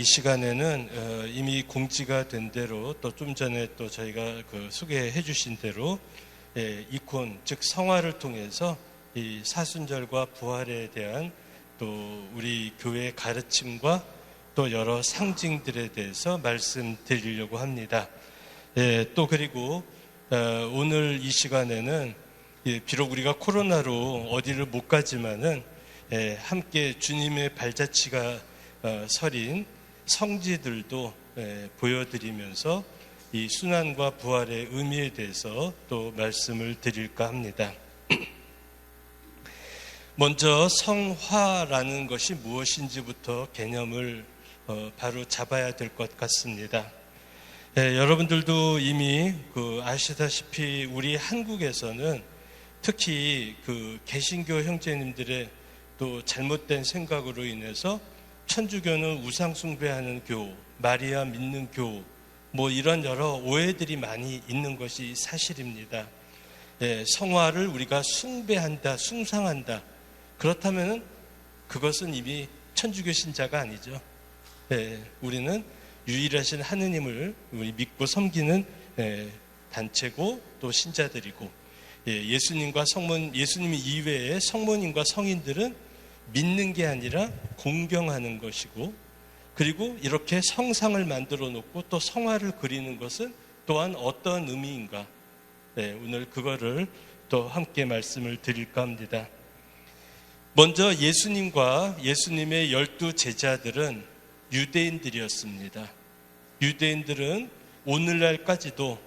이 시간에는 이미 공지가 된 대로 또 좀 전에 또 저희가 소개해 주신 대로 이콘, 즉 성화를 통해서 이 사순절과 부활에 대한 또 우리 교회의 가르침과 또 여러 상징들에 대해서 말씀드리려고 합니다. 또 그리고 오늘 이 시간에는 비록 우리가 코로나로 어디를 못 가지만은 함께 주님의 발자취가 서린 성지들도 보여드리면서 이 순환과 부활의 의미에 대해서 또 말씀을 드릴까 합니다. 먼저 성화라는 것이 무엇인지부터 개념을 바로 잡아야 될 것 같습니다. 여러분들도 이미 아시다시피 우리 한국에서는 특히 개신교 형제님들의 또 잘못된 생각으로 인해서 천주교는 우상 숭배하는 교, 마리아 믿는 교, 이런 여러 오해들이 많이 있는 것이 사실입니다. 성화를 우리가 숭배한다, 숭상한다. 그렇다면 그것은 이미 천주교 신자가 아니죠. 우리는 유일하신 하느님을 우리 믿고 섬기는 단체고 또 신자들이고, 예수님 이외의 성모님과 성인들은 믿는 게 아니라 공경하는 것이고, 그리고 이렇게 성상을 만들어 놓고 또 성화를 그리는 것은 또한 어떤 의미인가? 오늘 그거를 또 함께 말씀을 드릴까 합니다. 먼저 예수님과 예수님의 12 제자들은 유대인들이었습니다. 유대인들은 오늘날까지도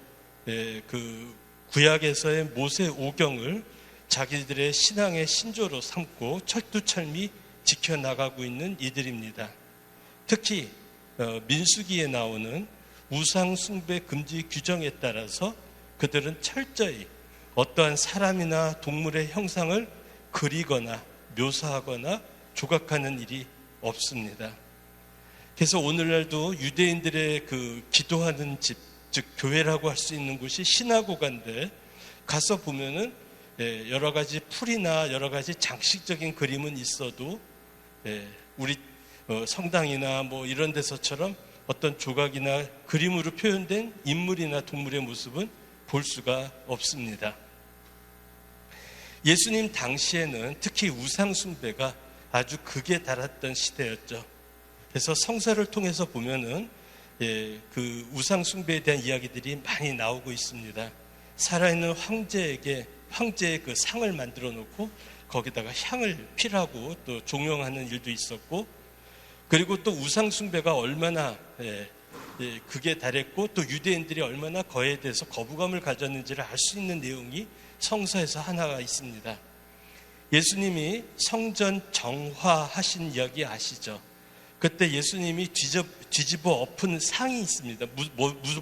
구약에서의 모세 오경을 자기들의 신앙의 신조로 삼고 철두철미 지켜나가고 있는 이들입니다. 특히 민수기에 나오는 우상 숭배 금지 규정에 따라서 그들은 철저히 어떠한 사람이나 동물의 형상을 그리거나 묘사하거나 조각하는 일이 없습니다. 그래서 오늘날도 유대인들의 기도하는 집, 즉 교회라고 할 수 있는 곳이 시나고가인데 가서 보면은 여러 가지 풀이나 여러 가지 장식적인 그림은 있어도 우리 성당이나 이런 데서처럼 어떤 조각이나 그림으로 표현된 인물이나 동물의 모습은 볼 수가 없습니다. 예수님 당시에는 특히 우상 숭배가 아주 극에 달했던 시대였죠. 그래서 성서를 통해서 보면은 우상 숭배에 대한 이야기들이 많이 나오고 있습니다. 살아있는 황제에게 황제의 상을 만들어 놓고 거기다가 향을 피라고 또 종용하는 일도 있었고, 그리고 또 우상 숭배가 얼마나 극에 달했고 또 유대인들이 얼마나 그에 대해서 거부감을 가졌는지를 알 수 있는 내용이 성서에서 하나가 있습니다. 예수님이 성전 정화하신 이야기 아시죠? 그때 예수님이 뒤집어 엎은 상이 있습니다.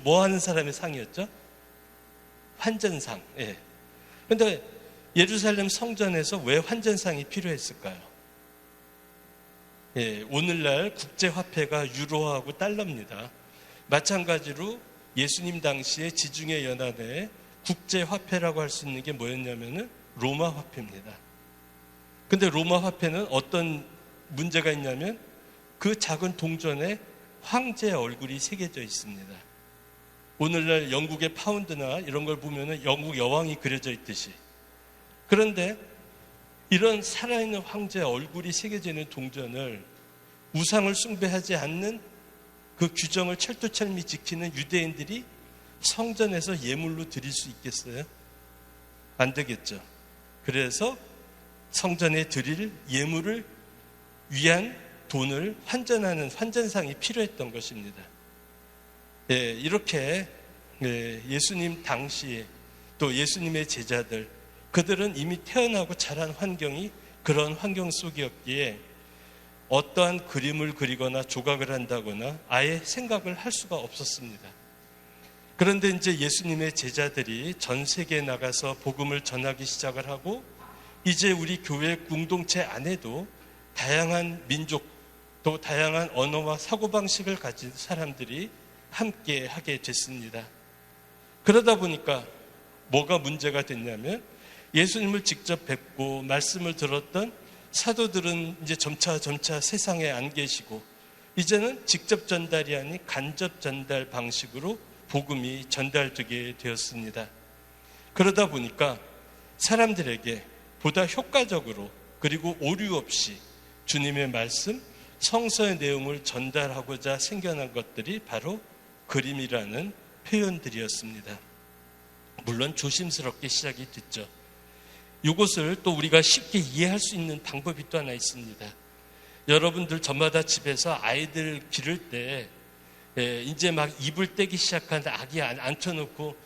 뭐 하는 사람의 상이었죠? 환전상. 그런데 예루살렘 성전에서 왜 환전상이 필요했을까요? 오늘날 국제화폐가 유로하고 달러입니다. 마찬가지로 예수님 당시에 지중해 연안에 국제화폐라고 할 수 있는 게 뭐였냐면은 로마 화폐입니다. 근데 로마 화폐는 어떤 문제가 있냐면 그 작은 동전에 황제의 얼굴이 새겨져 있습니다. 오늘날 영국의 파운드나 이런 걸 보면은 영국 여왕이 그려져 있듯이. 그런데 이런 살아있는 황제의 얼굴이 새겨져 있는 동전을 우상을 숭배하지 않는 그 규정을 철두철미 지키는 유대인들이 성전에서 예물로 드릴 수 있겠어요? 안 되겠죠. 그래서 성전에 드릴 예물을 위한 돈을 환전하는 환전상이 필요했던 것입니다. 이렇게 예수님 당시에 또 예수님의 제자들, 그들은 이미 태어나고 자란 환경이 그런 환경 속이었기에 어떠한 그림을 그리거나 조각을 한다거나 아예 생각을 할 수가 없었습니다. 그런데 이제 예수님의 제자들이 전 세계에 나가서 복음을 전하기 시작을 하고, 이제 우리 교회 공동체 안에도 다양한 민족 또 다양한 언어와 사고방식을 가진 사람들이 함께 하게 됐습니다. 그러다 보니까 뭐가 문제가 됐냐면 예수님을 직접 뵙고 말씀을 들었던 사도들은 이제 점차 세상에 안 계시고, 이제는 직접 전달이 아닌 간접 전달 방식으로 복음이 전달되게 되었습니다. 그러다 보니까 사람들에게 보다 효과적으로 그리고 오류 없이 주님의 말씀, 성서의 내용을 전달하고자 생겨난 것들이 바로 그림이라는 표현들이었습니다. 물론 조심스럽게 시작이 됐죠. 이것을 또 우리가 쉽게 이해할 수 있는 방법이 또 하나 있습니다. 여러분들 저마다 집에서 아이들 기를 때 이제 막 입을 떼기 시작한 아기 앉혀놓고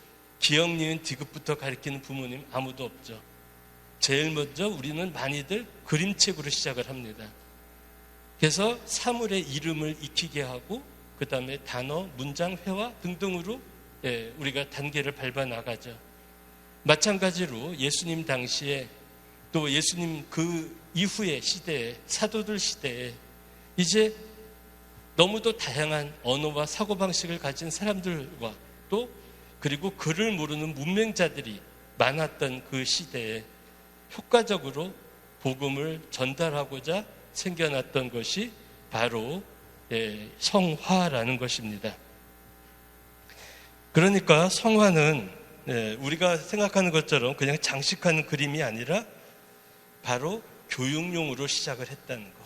기역, 니은, 디귿부터 가르치는 부모님 아무도 없죠. 제일 먼저 우리는 많이들 그림책으로 시작을 합니다. 그래서 사물의 이름을 익히게 하고 그 다음에 단어, 문장, 회화 등등으로 우리가 단계를 밟아 나가죠. 마찬가지로 예수님 당시에 또 예수님 그 이후의 시대에 사도들 시대에 이제 너무도 다양한 언어와 사고방식을 가진 사람들과 또 그리고 글을 모르는 문맹자들이 많았던 그 시대에 효과적으로 복음을 전달하고자 생겨났던 것이 바로 성화라는 것입니다. 그러니까 성화는 우리가 생각하는 것처럼 그냥 장식하는 그림이 아니라 바로 교육용으로 시작을 했다는 것.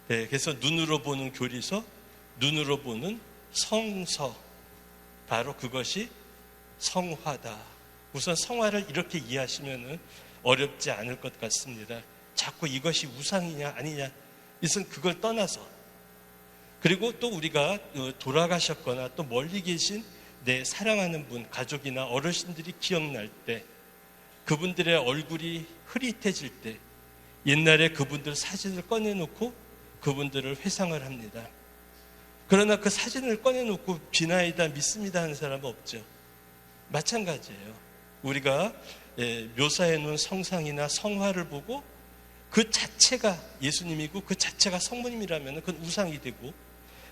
그래서 눈으로 보는 교리서, 눈으로 보는 성서, 바로 그것이 성화다. 우선 성화를 이렇게 이해하시면 어렵지 않을 것 같습니다. 자꾸 이것이 우상이냐 아니냐 이것은 그걸 떠나서, 그리고 또 우리가 돌아가셨거나 또 멀리 계신 내 사랑하는 분, 가족이나 어르신들이 기억날 때, 그분들의 얼굴이 흐릿해질 때 옛날에 그분들 사진을 꺼내놓고 그분들을 회상을 합니다. 그러나 그 사진을 꺼내놓고 비나이다 믿습니다 하는 사람은 없죠. 마찬가지예요. 우리가 묘사해놓은 성상이나 성화를 보고 그 자체가 예수님이고 그 자체가 성모님이라면 그건 우상이 되고,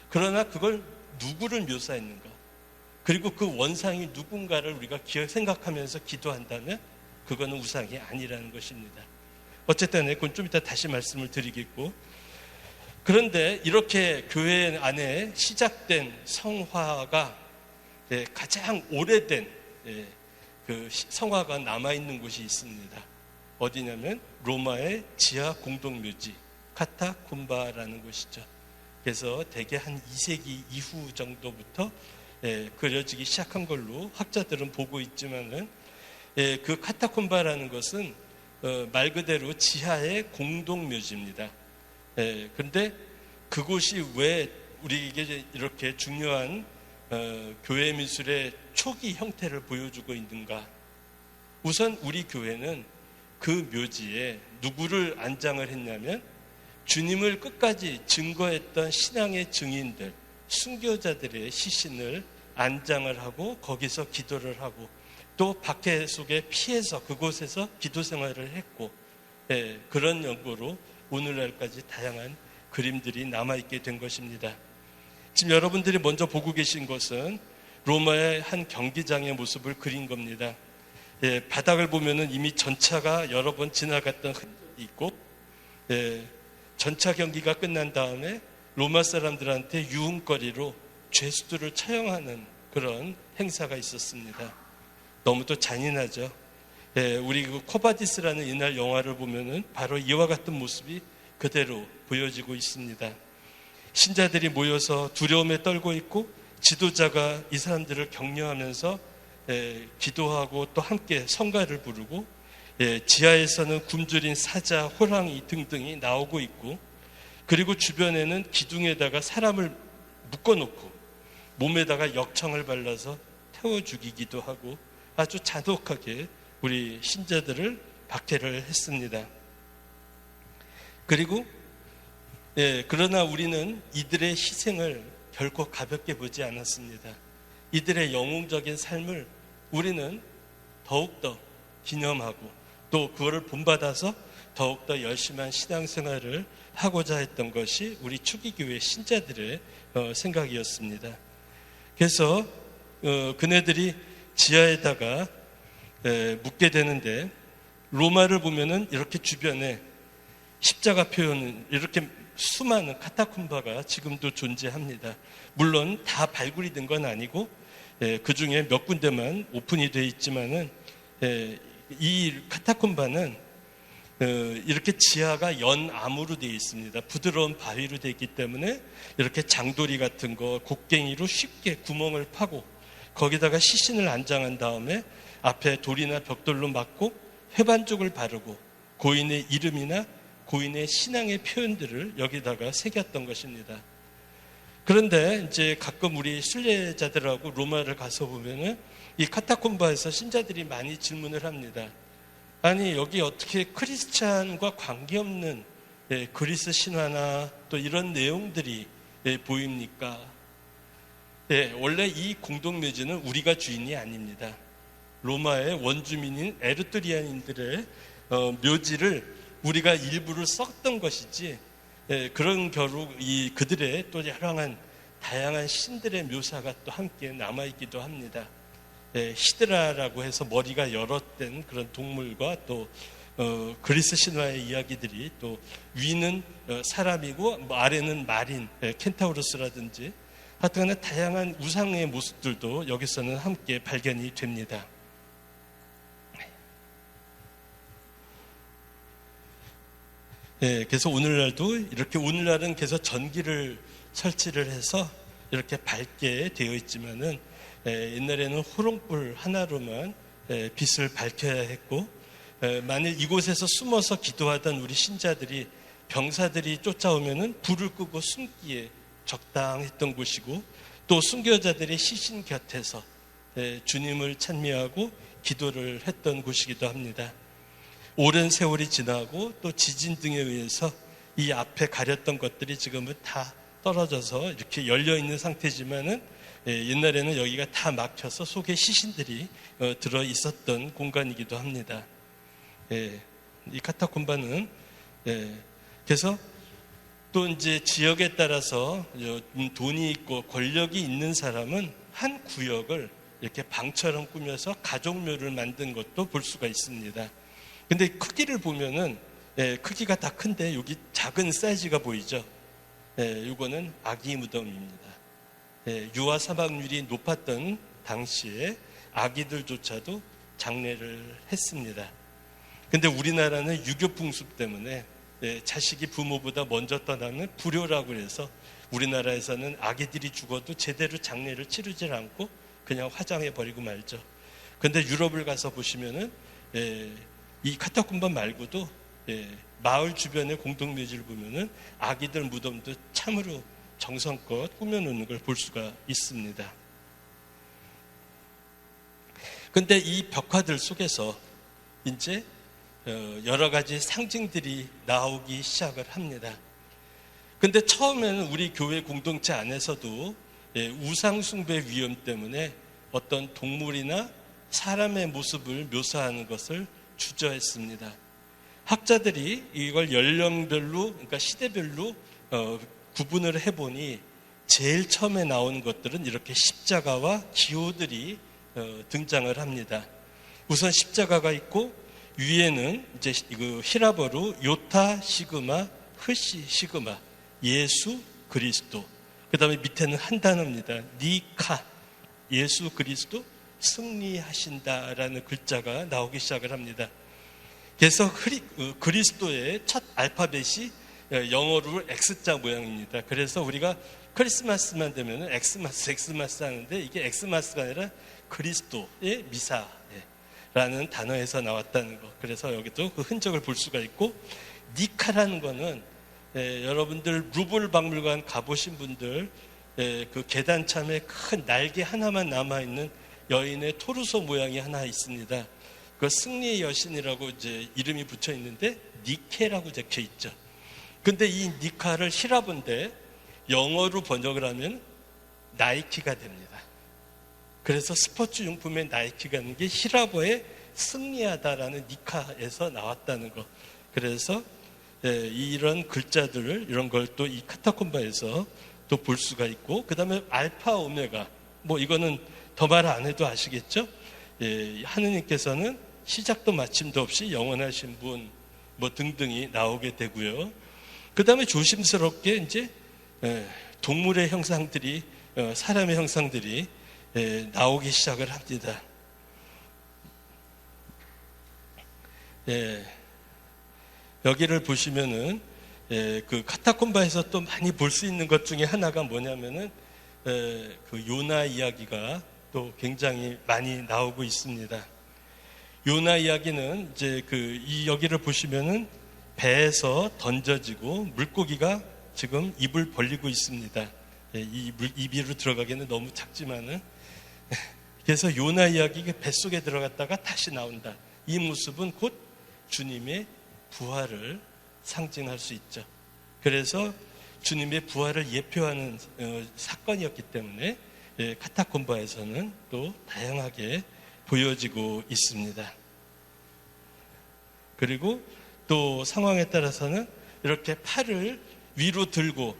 그러나 그걸 누구를 묘사했는가, 그리고 그 원상이 누군가를 우리가 생각하면서 기도한다면 그거는 우상이 아니라는 것입니다. 어쨌든 그건 좀 이따 다시 말씀을 드리겠고, 그런데 이렇게 교회 안에 시작된 성화가 가장 오래된 그 성화가 남아있는 곳이 있습니다. 어디냐면 로마의 지하 공동묘지 카타콤바라는 곳이죠. 그래서 대개 한 2세기 이후 정도부터 그려지기 시작한 걸로 학자들은 보고 있지만은 그 카타콤바라는 것은 말 그대로 지하의 공동묘지입니다. 그런데 그곳이 왜 우리에게 이렇게 중요한 교회 미술의 초기 형태를 보여주고 있는가? 우선 우리 교회는 그 묘지에 누구를 안장을 했냐면 주님을 끝까지 증거했던 신앙의 증인들, 순교자들의 시신을 안장을 하고 거기서 기도를 하고 또 박해 속에 피해서 그곳에서 기도 생활을 했고, 그런 연고로 오늘날까지 다양한 그림들이 남아있게 된 것입니다. 지금 여러분들이 먼저 보고 계신 것은 로마의 한 경기장의 모습을 그린 겁니다. 바닥을 보면은 이미 전차가 여러 번 지나갔던 흔적이 있고, 전차 경기가 끝난 다음에 로마 사람들한테 유흥거리로 죄수들을 처형하는 그런 행사가 있었습니다. 너무도 잔인하죠. 우리 그 코바디스라는 이날 영화를 보면은 바로 이와 같은 모습이 그대로 보여지고 있습니다. 신자들이 모여서 두려움에 떨고 있고 지도자가 이 사람들을 격려하면서 기도하고 또 함께 성가를 부르고, 지하에서는 굶주린 사자, 호랑이 등등이 나오고 있고, 그리고 주변에는 기둥에다가 사람을 묶어놓고 몸에다가 역청을 발라서 태워 죽이기도 하고 아주 잔혹하게 우리 신자들을 박해를 했습니다. 그리고 그러나 우리는 이들의 희생을 결코 가볍게 보지 않았습니다. 이들의 영웅적인 삶을 우리는 더욱더 기념하고 또 그거를 본받아서 더욱더 열심한 신앙생활을 하고자 했던 것이 우리 초기교회 신자들의 생각이었습니다. 그래서 그네들이 지하에다가 묻게 되는데, 로마를 보면은 이렇게 주변에 십자가 표현은 이렇게 수많은 카타콤바가 지금도 존재합니다. 물론 다 발굴이 된 건 아니고 그 중에 몇 군데만 오픈이 되어 있지만은 이 카타콤바는 이렇게 지하가 연암으로 되어 있습니다. 부드러운 바위로 되어 있기 때문에 이렇게 장도리 같은 거 곡괭이로 쉽게 구멍을 파고 거기다가 시신을 안장한 다음에 앞에 돌이나 벽돌로 막고 회반죽을 바르고 고인의 이름이나 고인의 신앙의 표현들을 여기다가 새겼던 것입니다. 그런데 이제 가끔 우리 순례자들하고 로마를 가서 보면은 이 카타콤바에서 신자들이 많이 질문을 합니다. 아니 여기 어떻게 크리스찬과 관계없는 그리스 신화나 또 이런 내용들이 보입니까? 원래 이 공동묘지는 우리가 주인이 아닙니다. 로마의 원주민인 에르토리안인들의 묘지를 우리가 일부를 썼던 것이지 그런 겨루 그들의 또 다양한 신들의 묘사가 또 함께 남아있기도 합니다. 히드라라고 해서 머리가 여러 된 그런 동물과 또 그리스 신화의 이야기들이 또 위는 사람이고 아래는 말인 켄타우로스라든지 하여튼 다양한 우상의 모습들도 여기서는 함께 발견이 됩니다. 그래서 오늘날은 계속 전기를 설치를 해서 이렇게 밝게 되어 있지만은 옛날에는 호롱불 하나로만 빛을 밝혀야 했고 만일 이곳에서 숨어서 기도하던 우리 신자들이 병사들이 쫓아오면은 불을 끄고 숨기에 적당했던 곳이고 또 순교자들이 시신 곁에서 주님을 찬미하고 기도를 했던 곳이기도 합니다. 오랜 세월이 지나고 또 지진 등에 의해서 이 앞에 가렸던 것들이 지금은 다 떨어져서 이렇게 열려 있는 상태지만은 옛날에는 여기가 다 막혀서 속에 시신들이 들어 있었던 공간이기도 합니다. 이 카타콤바는 그래서 또 이제 지역에 따라서 돈이 있고 권력이 있는 사람은 한 구역을 이렇게 방처럼 꾸며서 가족묘를 만든 것도 볼 수가 있습니다. 근데 크기를 보면은 크기가 다 큰데 여기 작은 사이즈가 보이죠? 이거는 아기 무덤입니다. 유아 사망률이 높았던 당시에 아기들조차도 장례를 했습니다. 근데 우리나라는 유교 풍습 때문에 자식이 부모보다 먼저 떠나는 불효라고 해서 우리나라에서는 아기들이 죽어도 제대로 장례를 치르질 않고 그냥 화장해 버리고 말죠. 근데 유럽을 가서 보시면은 이 카타콤바 말고도 마을 주변의 공동묘지를 보면은 아기들 무덤도 참으로 정성껏 꾸며놓는 걸 볼 수가 있습니다. 근데 이 벽화들 속에서 이제 여러 가지 상징들이 나오기 시작을 합니다. 근데 처음에는 우리 교회 공동체 안에서도 우상숭배 위험 때문에 어떤 동물이나 사람의 모습을 묘사하는 것을 주저했습니다. 학자들이 이걸 연령별로, 그러니까 시대별로 구분을 해보니 제일 처음에 나온 것들은 이렇게 십자가와 기호들이 등장을 합니다. 우선 십자가가 있고 위에는 이제 히라버로 요타 시그마 흐시 시그마 예수 그리스도, 그 다음에 밑에는 한 단어입니다. 니카 예수 그리스도 승리하신다라는 글자가 나오기 시작을 합니다. 그래서 그리스도의 첫 알파벳이 영어로 X자 모양입니다. 그래서 우리가 크리스마스만 되면 엑스마스 하는데 이게 엑스마스가 아니라 그리스도의 미사라는 단어에서 나왔다는 것. 그래서 여기도 그 흔적을 볼 수가 있고, 니카라는 거는 여러분들 루블 박물관 가보신 분들 그 계단 참에 큰 날개 하나만 남아있는 여인의 토르소 모양이 하나 있습니다. 그 승리의 여신이라고 이제 이름이 붙여 있는데 니케라고 적혀 있죠. 근데 이 니카를 히라본데 영어로 번역을 하면 나이키가 됩니다. 그래서 스포츠 용품의 나이키가 있는 게 히라보의 승리하다라는 니카에서 나왔다는 거. 그래서 이런 글자들을 이런 걸 또 이 카타콤바에서 또 볼 수가 있고, 그 다음에 알파 오메가, 뭐 이거는 더 말 안 해도 아시겠죠? 하느님께서는 시작도 마침도 없이 영원하신 분, 뭐 등등이 나오게 되고요. 그 다음에 조심스럽게 이제 동물의 형상들이, 사람의 형상들이 나오기 시작을 합니다. 여기를 보시면은 그 카타콤바에서 또 많이 볼 수 있는 것 중에 하나가 뭐냐면은 그 요나 이야기가 또 굉장히 많이 나오고 있습니다. 요나 이야기는 이제 여기를 보시면은 배에서 던져지고 물고기가 지금 입을 벌리고 있습니다. 입으로 들어가기는 너무 작지만은 그래서 요나 이야기가 뱃속에 들어갔다가 다시 나온다. 이 모습은 곧 주님의 부활을 상징할 수 있죠. 그래서 주님의 부활을 예표하는 사건이었기 때문에 카타콤바에서는 또 다양하게 보여지고 있습니다. 그리고 또 상황에 따라서는 이렇게 팔을 위로 들고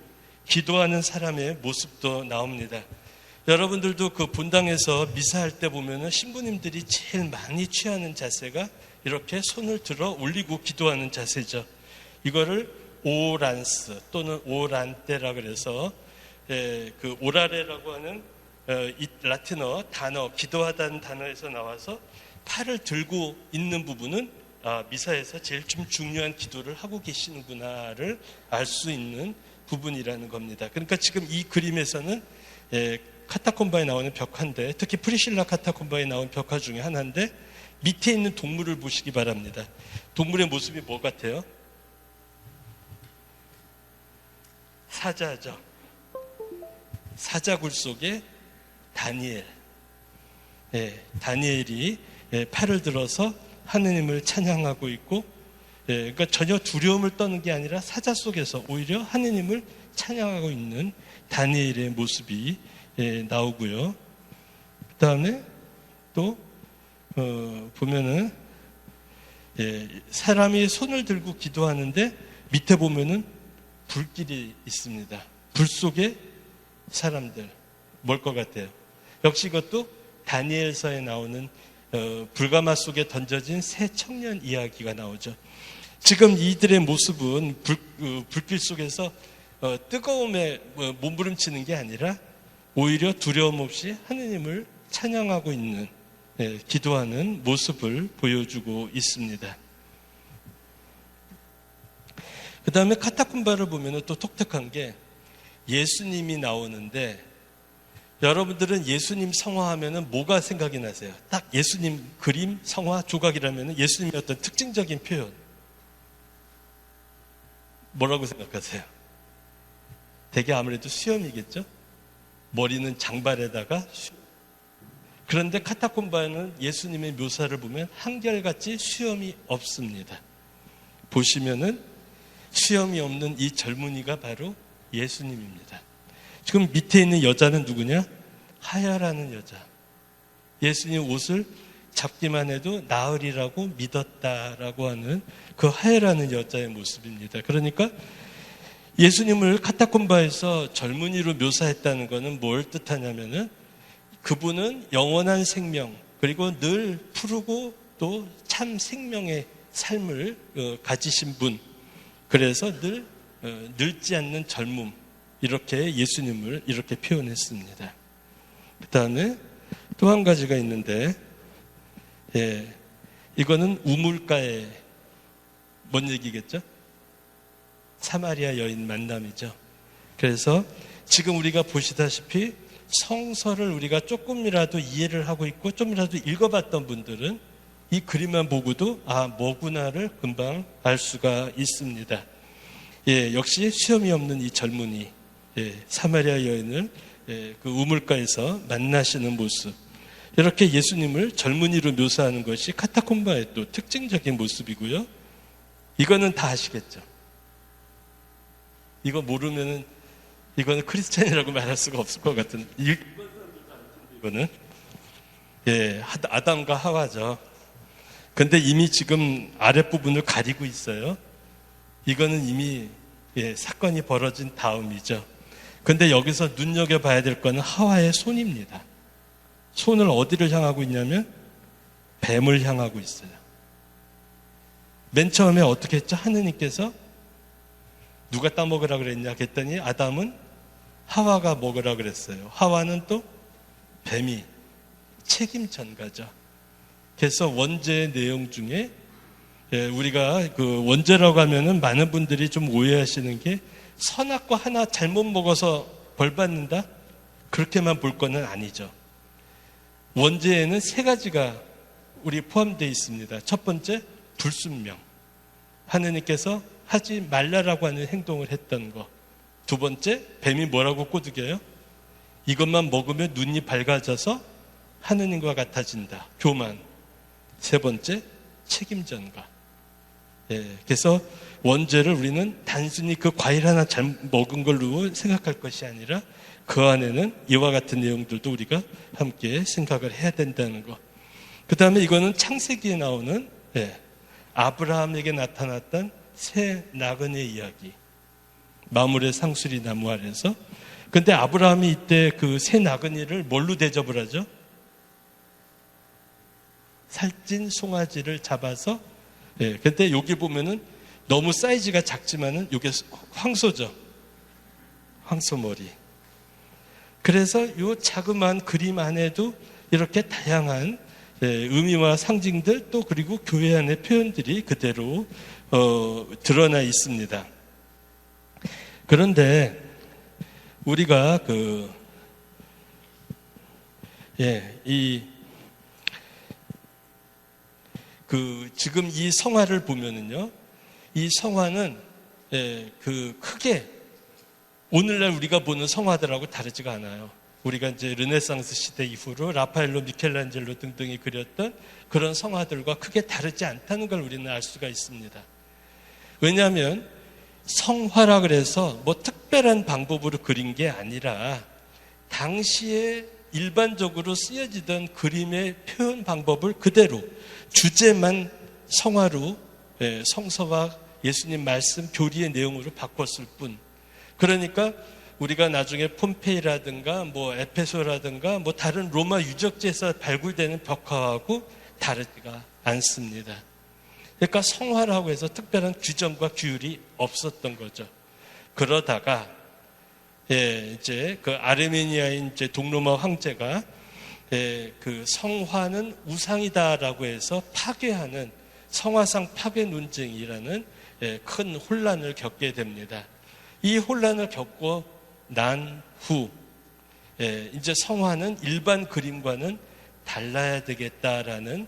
기도하는 사람의 모습도 나옵니다. 여러분들도 그 본당에서 미사할 때 보면은 신부님들이 제일 많이 취하는 자세가 이렇게 손을 들어 올리고 기도하는 자세죠. 이거를 오란스 또는 오란테라 그래서 그 오라레라고 하는 이 라틴어 단어, 기도하다는 단어에서 나와서 팔을 들고 있는 부분은 미사에서 제일 좀 중요한 기도를 하고 계시는구나를 알 수 있는 부분이라는 겁니다. 그러니까 지금 이 그림에서는 카타콤바에 나오는 벽화인데, 특히 프리실라 카타콤바에 나온 벽화 중에 하나인데 밑에 있는 동물을 보시기 바랍니다. 동물의 모습이 뭐 같아요? 사자죠. 사자굴 속에 다니엘. 다니엘이 팔을 들어서 하느님을 찬양하고 있고, 그러니까 전혀 두려움을 떠는 게 아니라 사자 속에서 오히려 하느님을 찬양하고 있는 다니엘의 모습이 나오고요. 그 다음에 또 보면은 사람이 손을 들고 기도하는데 밑에 보면은 불길이 있습니다. 불 속에 사람들, 뭘 것 같아요? 역시 이것도 다니엘서에 나오는 불가마 속에 던져진 새 청년 이야기가 나오죠. 지금 이들의 모습은 불길 속에서 뜨거움에 몸부림치는 게 아니라 오히려 두려움 없이 하느님을 찬양하고 있는, 기도하는 모습을 보여주고 있습니다. 그 다음에 카타콤바를 보면 또 독특한 게 예수님이 나오는데, 여러분들은 예수님 성화하면 뭐가 생각이 나세요? 딱 예수님 그림, 성화, 조각이라면 예수님의 어떤 특징적인 표현 뭐라고 생각하세요? 되게 아무래도 수염이겠죠? 머리는 장발에다가 그런데 카타콤바에는 예수님의 묘사를 보면 한결같이 수염이 없습니다. 보시면은 수염이 없는 이 젊은이가 바로 예수님입니다. 지금 밑에 있는 여자는 누구냐? 하야라는 여자. 예수님 옷을 잡기만 해도 나으리라고 믿었다라고 하는 그 하야라는 여자의 모습입니다. 그러니까 예수님을 카타콤바에서 젊은이로 묘사했다는 것은 뭘 뜻하냐면은 그분은 영원한 생명, 그리고 늘 푸르고 또 참 생명의 삶을 가지신 분, 그래서 늘 늙지 않는 젊음, 이렇게 예수님을 이렇게 표현했습니다. 그 다음에 또 한 가지가 있는데, 이거는 우물가에 뭔 얘기겠죠? 사마리아 여인 만남이죠. 그래서 지금 우리가 보시다시피 성서를 우리가 조금이라도 이해를 하고 있고 좀이라도 읽어봤던 분들은 이 그림만 보고도 뭐구나를 금방 알 수가 있습니다. 역시 수염이 없는 이 젊은이, 사마리아 여인을 그 우물가에서 만나시는 모습, 이렇게 예수님을 젊은이로 묘사하는 것이 카타콤바의 또 특징적인 모습이고요. 이거는 다 아시겠죠? 이거 모르면은 이거는 크리스찬이라고 말할 수가 없을 것 같은, 이거는 아담과 하와죠. 근데 이미 지금 아랫부분을 가리고 있어요. 이거는 이미 사건이 벌어진 다음이죠. 근데 여기서 눈여겨봐야 될 거는 하와의 손입니다. 손을 어디를 향하고 있냐면 뱀을 향하고 있어요. 맨 처음에 어떻게 했죠? 하느님께서 누가 따먹으라 그랬냐 했더니 아담은 하와가 먹으라 그랬어요. 하와는 또 뱀이 책임 전가죠. 그래서 원죄의 내용 중에 우리가 그 원죄라고 하면은 많은 분들이 좀 오해하시는 게 선악과 하나 잘못 먹어서 벌 받는다? 그렇게만 볼 거는 아니죠. 원죄에는 3가지가 우리 포함되어 있습니다. 첫 번째, 불순명. 하느님께서 하지 말라라고 하는 행동을 했던 거. 두 번째, 뱀이 뭐라고 꼬드겨요? 이것만 먹으면 눈이 밝아져서 하느님과 같아진다. 교만. 세 번째, 책임 전가. 그래서 원죄를 우리는 단순히 그 과일 하나 잘 먹은 걸로 생각할 것이 아니라 그 안에는 이와 같은 내용들도 우리가 함께 생각을 해야 된다는 거. 그 다음에 이거는 창세기에 나오는 아브라함에게 나타났던 새 나그네 이야기. 마물의 상수리 나무 아래서. 근데 아브라함이 이때 그 새 나그네를 뭘로 대접을 하죠? 살찐 송아지를 잡아서. 근데 여기 보면은 너무 사이즈가 작지만은 이게 황소죠. 황소머리. 그래서 이 자그마한 그림 안에도 이렇게 다양한 의미와 상징들 또 그리고 교회 안의 표현들이 그대로 드러나 있습니다. 그런데 우리가 지금 이 성화를 보면은요, 이 성화는 크게 오늘날 우리가 보는 성화들하고 다르지가 않아요. 우리가 이제 르네상스 시대 이후로 라파엘로, 미켈란젤로 등등이 그렸던 그런 성화들과 크게 다르지 않다는 걸 우리는 알 수가 있습니다. 왜냐하면 성화라 그래서 뭐 특별한 방법으로 그린 게 아니라 당시에 일반적으로 쓰여지던 그림의 표현 방법을 그대로 주제만 성화로 성서와 예수님 말씀 교리의 내용으로 바꿨을 뿐. 그러니까 우리가 나중에 폼페이라든가 뭐 에페소라든가 뭐 다른 로마 유적지에서 발굴되는 벽화하고 다르지가 않습니다. 그러니까 성화라고 해서 특별한 규정과 규율이 없었던 거죠. 그러다가 이제 그 아르메니아인 이제 동로마 황제가 그 성화는 우상이다라고 해서 파괴하는 성화상 파괴 논쟁이라는 큰 혼란을 겪게 됩니다. 이 혼란을 겪고 난 후 이제 성화는 일반 그림과는 달라야 되겠다라는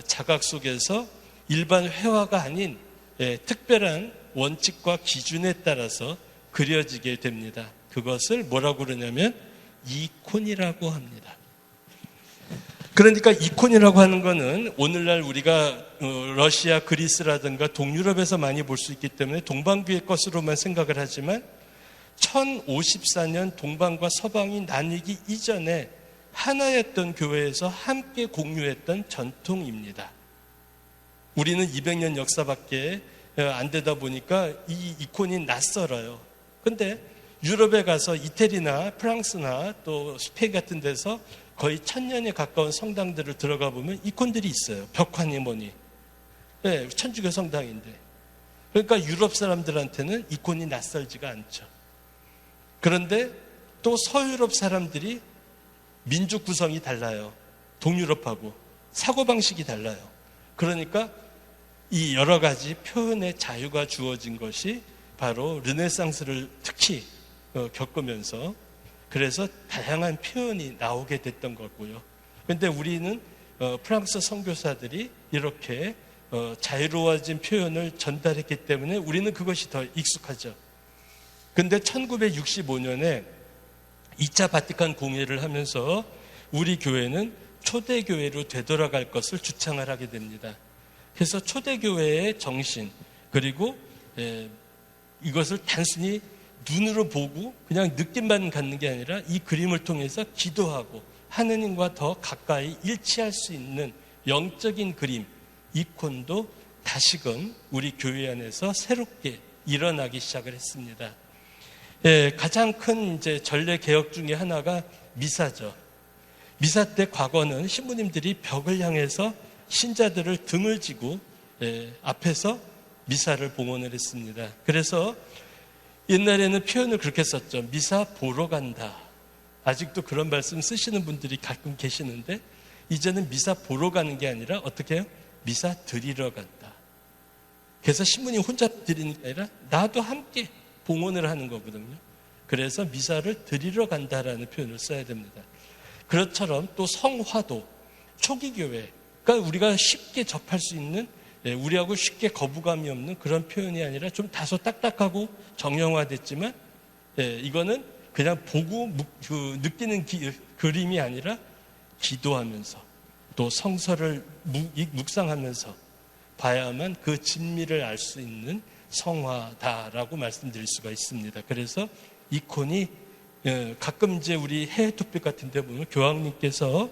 자각 속에서 일반 회화가 아닌 특별한 원칙과 기준에 따라서 그려지게 됩니다. 그것을 뭐라고 그러냐면 이콘이라고 합니다. 그러니까 이콘이라고 하는 거는 오늘날 우리가 러시아, 그리스라든가 동유럽에서 많이 볼 수 있기 때문에 동방교의 것으로만 생각을 하지만 1054년 동방과 서방이 나뉘기 이전에 하나였던 교회에서 함께 공유했던 전통입니다. 우리는 200년 역사밖에 안 되다 보니까 이 이콘이 낯설어요. 근데 유럽에 가서 이태리나 프랑스나 또 스페인 같은 데서 거의 1000년에 가까운 성당들을 들어가 보면 이콘들이 있어요. 벽화니 뭐니. 천주교 성당인데. 그러니까 유럽 사람들한테는 이콘이 낯설지가 않죠. 그런데 또 서유럽 사람들이 민족 구성이 달라요. 동유럽하고 사고방식이 달라요. 그러니까 이 여러 가지 표현의 자유가 주어진 것이 바로 르네상스를 특히 겪으면서 그래서 다양한 표현이 나오게 됐던 거고요. 그런데 우리는 프랑스 선교사들이 이렇게 자유로워진 표현을 전달했기 때문에 우리는 그것이 더 익숙하죠. 근데 1965년에 2차 바티칸 공회를 하면서 우리 교회는 초대교회로 되돌아갈 것을 주창을 하게 됩니다. 그래서 초대교회의 정신 그리고 이것을 단순히 눈으로 보고 그냥 느낌만 갖는 게 아니라 이 그림을 통해서 기도하고 하느님과 더 가까이 일치할 수 있는 영적인 그림, 이콘도 다시금 우리 교회 안에서 새롭게 일어나기 시작을 했습니다. 가장 큰 이제 전례 개혁 중에 하나가 미사죠. 미사 때 과거는 신부님들이 벽을 향해서 신자들을 등을 지고 앞에서 미사를 봉헌을 했습니다. 그래서 옛날에는 표현을 그렇게 썼죠. 미사 보러 간다. 아직도 그런 말씀 쓰시는 분들이 가끔 계시는데 이제는 미사 보러 가는 게 아니라 어떻게 해요? 미사 드리러 간다. 그래서 신부님 혼자 드리는 게 아니라 나도 함께 봉헌을 하는 거거든요. 그래서 미사를 드리러 간다라는 표현을 써야 됩니다. 그것처럼 또 성화도 초기 교회, 그러니까 우리가 쉽게 접할 수 있는, 우리하고 쉽게 거부감이 없는 그런 표현이 아니라 좀 다소 딱딱하고 정형화됐지만 이거는 그냥 보고 느끼는 그림이 아니라 기도하면서 또 성서를 묵상하면서 봐야만 그 진미를 알 수 있는 성화다라고 말씀드릴 수가 있습니다. 그래서 이콘이 가끔 이제 우리 해외 토픽 같은 데 보면 교황님께서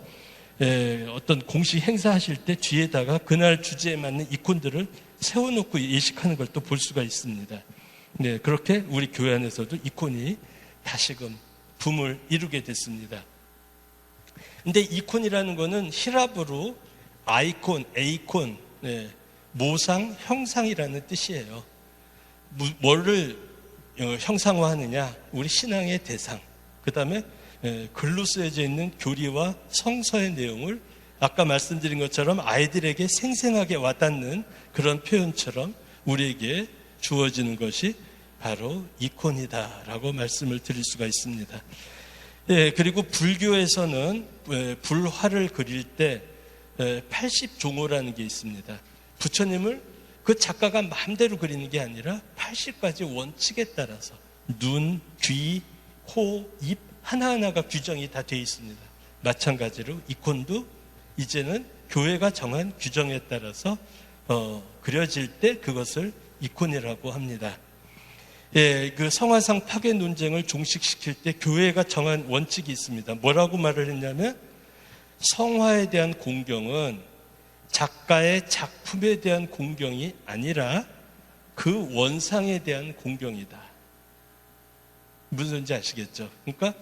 어떤 공식 행사하실 때 뒤에다가 그날 주제에 맞는 이콘들을 세워놓고 예식하는 걸 또 볼 수가 있습니다. 네, 그렇게 우리 교회 안에서도 이콘이 다시금 붐을 이루게 됐습니다. 근데 이콘이라는 거는 히랍어로 아이콘, 에이콘, 모상, 형상이라는 뜻이에요. 뭐를 형상화하느냐? 우리 신앙의 대상. 그 다음에 글로 쓰여져 있는 교리와 성서의 내용을 아까 말씀드린 것처럼 아이들에게 생생하게 와닿는 그런 표현처럼 우리에게 주어지는 것이 바로 이콘이다라고 말씀을 드릴 수가 있습니다. 그리고 불교에서는 불화를 그릴 때 80종호라는 게 있습니다. 부처님을 그 작가가 마음대로 그리는 게 아니라 80가지 원칙에 따라서 눈, 귀, 코, 입 하나하나가 규정이 다 되어 있습니다. 마찬가지로 이콘도 이제는 교회가 정한 규정에 따라서 그려질 때 그것을 이콘이라고 합니다. 그 성화상 파괴 논쟁을 종식시킬 때 교회가 정한 원칙이 있습니다. 뭐라고 말을 했냐면 성화에 대한 공경은 작가의 작품에 대한 공경이 아니라 그 원상에 대한 공경이다. 무슨 소리인지 아시겠죠? 그러니까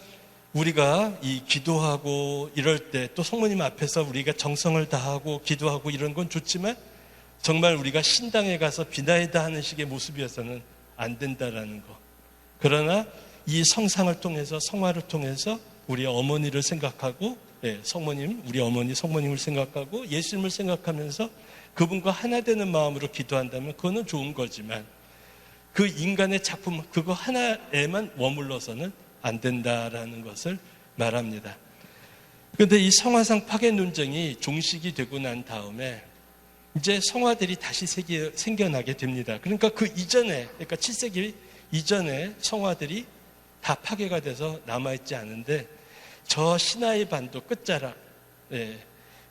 우리가 이 기도하고 이럴 때 또 성모님 앞에서 우리가 정성을 다하고 기도하고 이런 건 좋지만 정말 우리가 신당에 가서 비나이다 하는 식의 모습이어서는 안 된다라는 거. 그러나 이 성상을 통해서 성화를 통해서 우리 어머니를 생각하고 성모님, 우리 어머니 성모님을 생각하고 예수님을 생각하면서 그분과 하나 되는 마음으로 기도한다면 그거는 좋은 거지만 그 인간의 작품 그거 하나에만 머물러서는 안 된다라는 것을 말합니다. 그런데 이 성화상 파괴 논쟁이 종식이 되고 난 다음에 이제 성화들이 다시 생겨나게 됩니다. 그러니까 그 이전에, 그러니까 7세기 이전에 성화들이 다 파괴가 돼서 남아있지 않은데 저 시나이 반도 끝자락,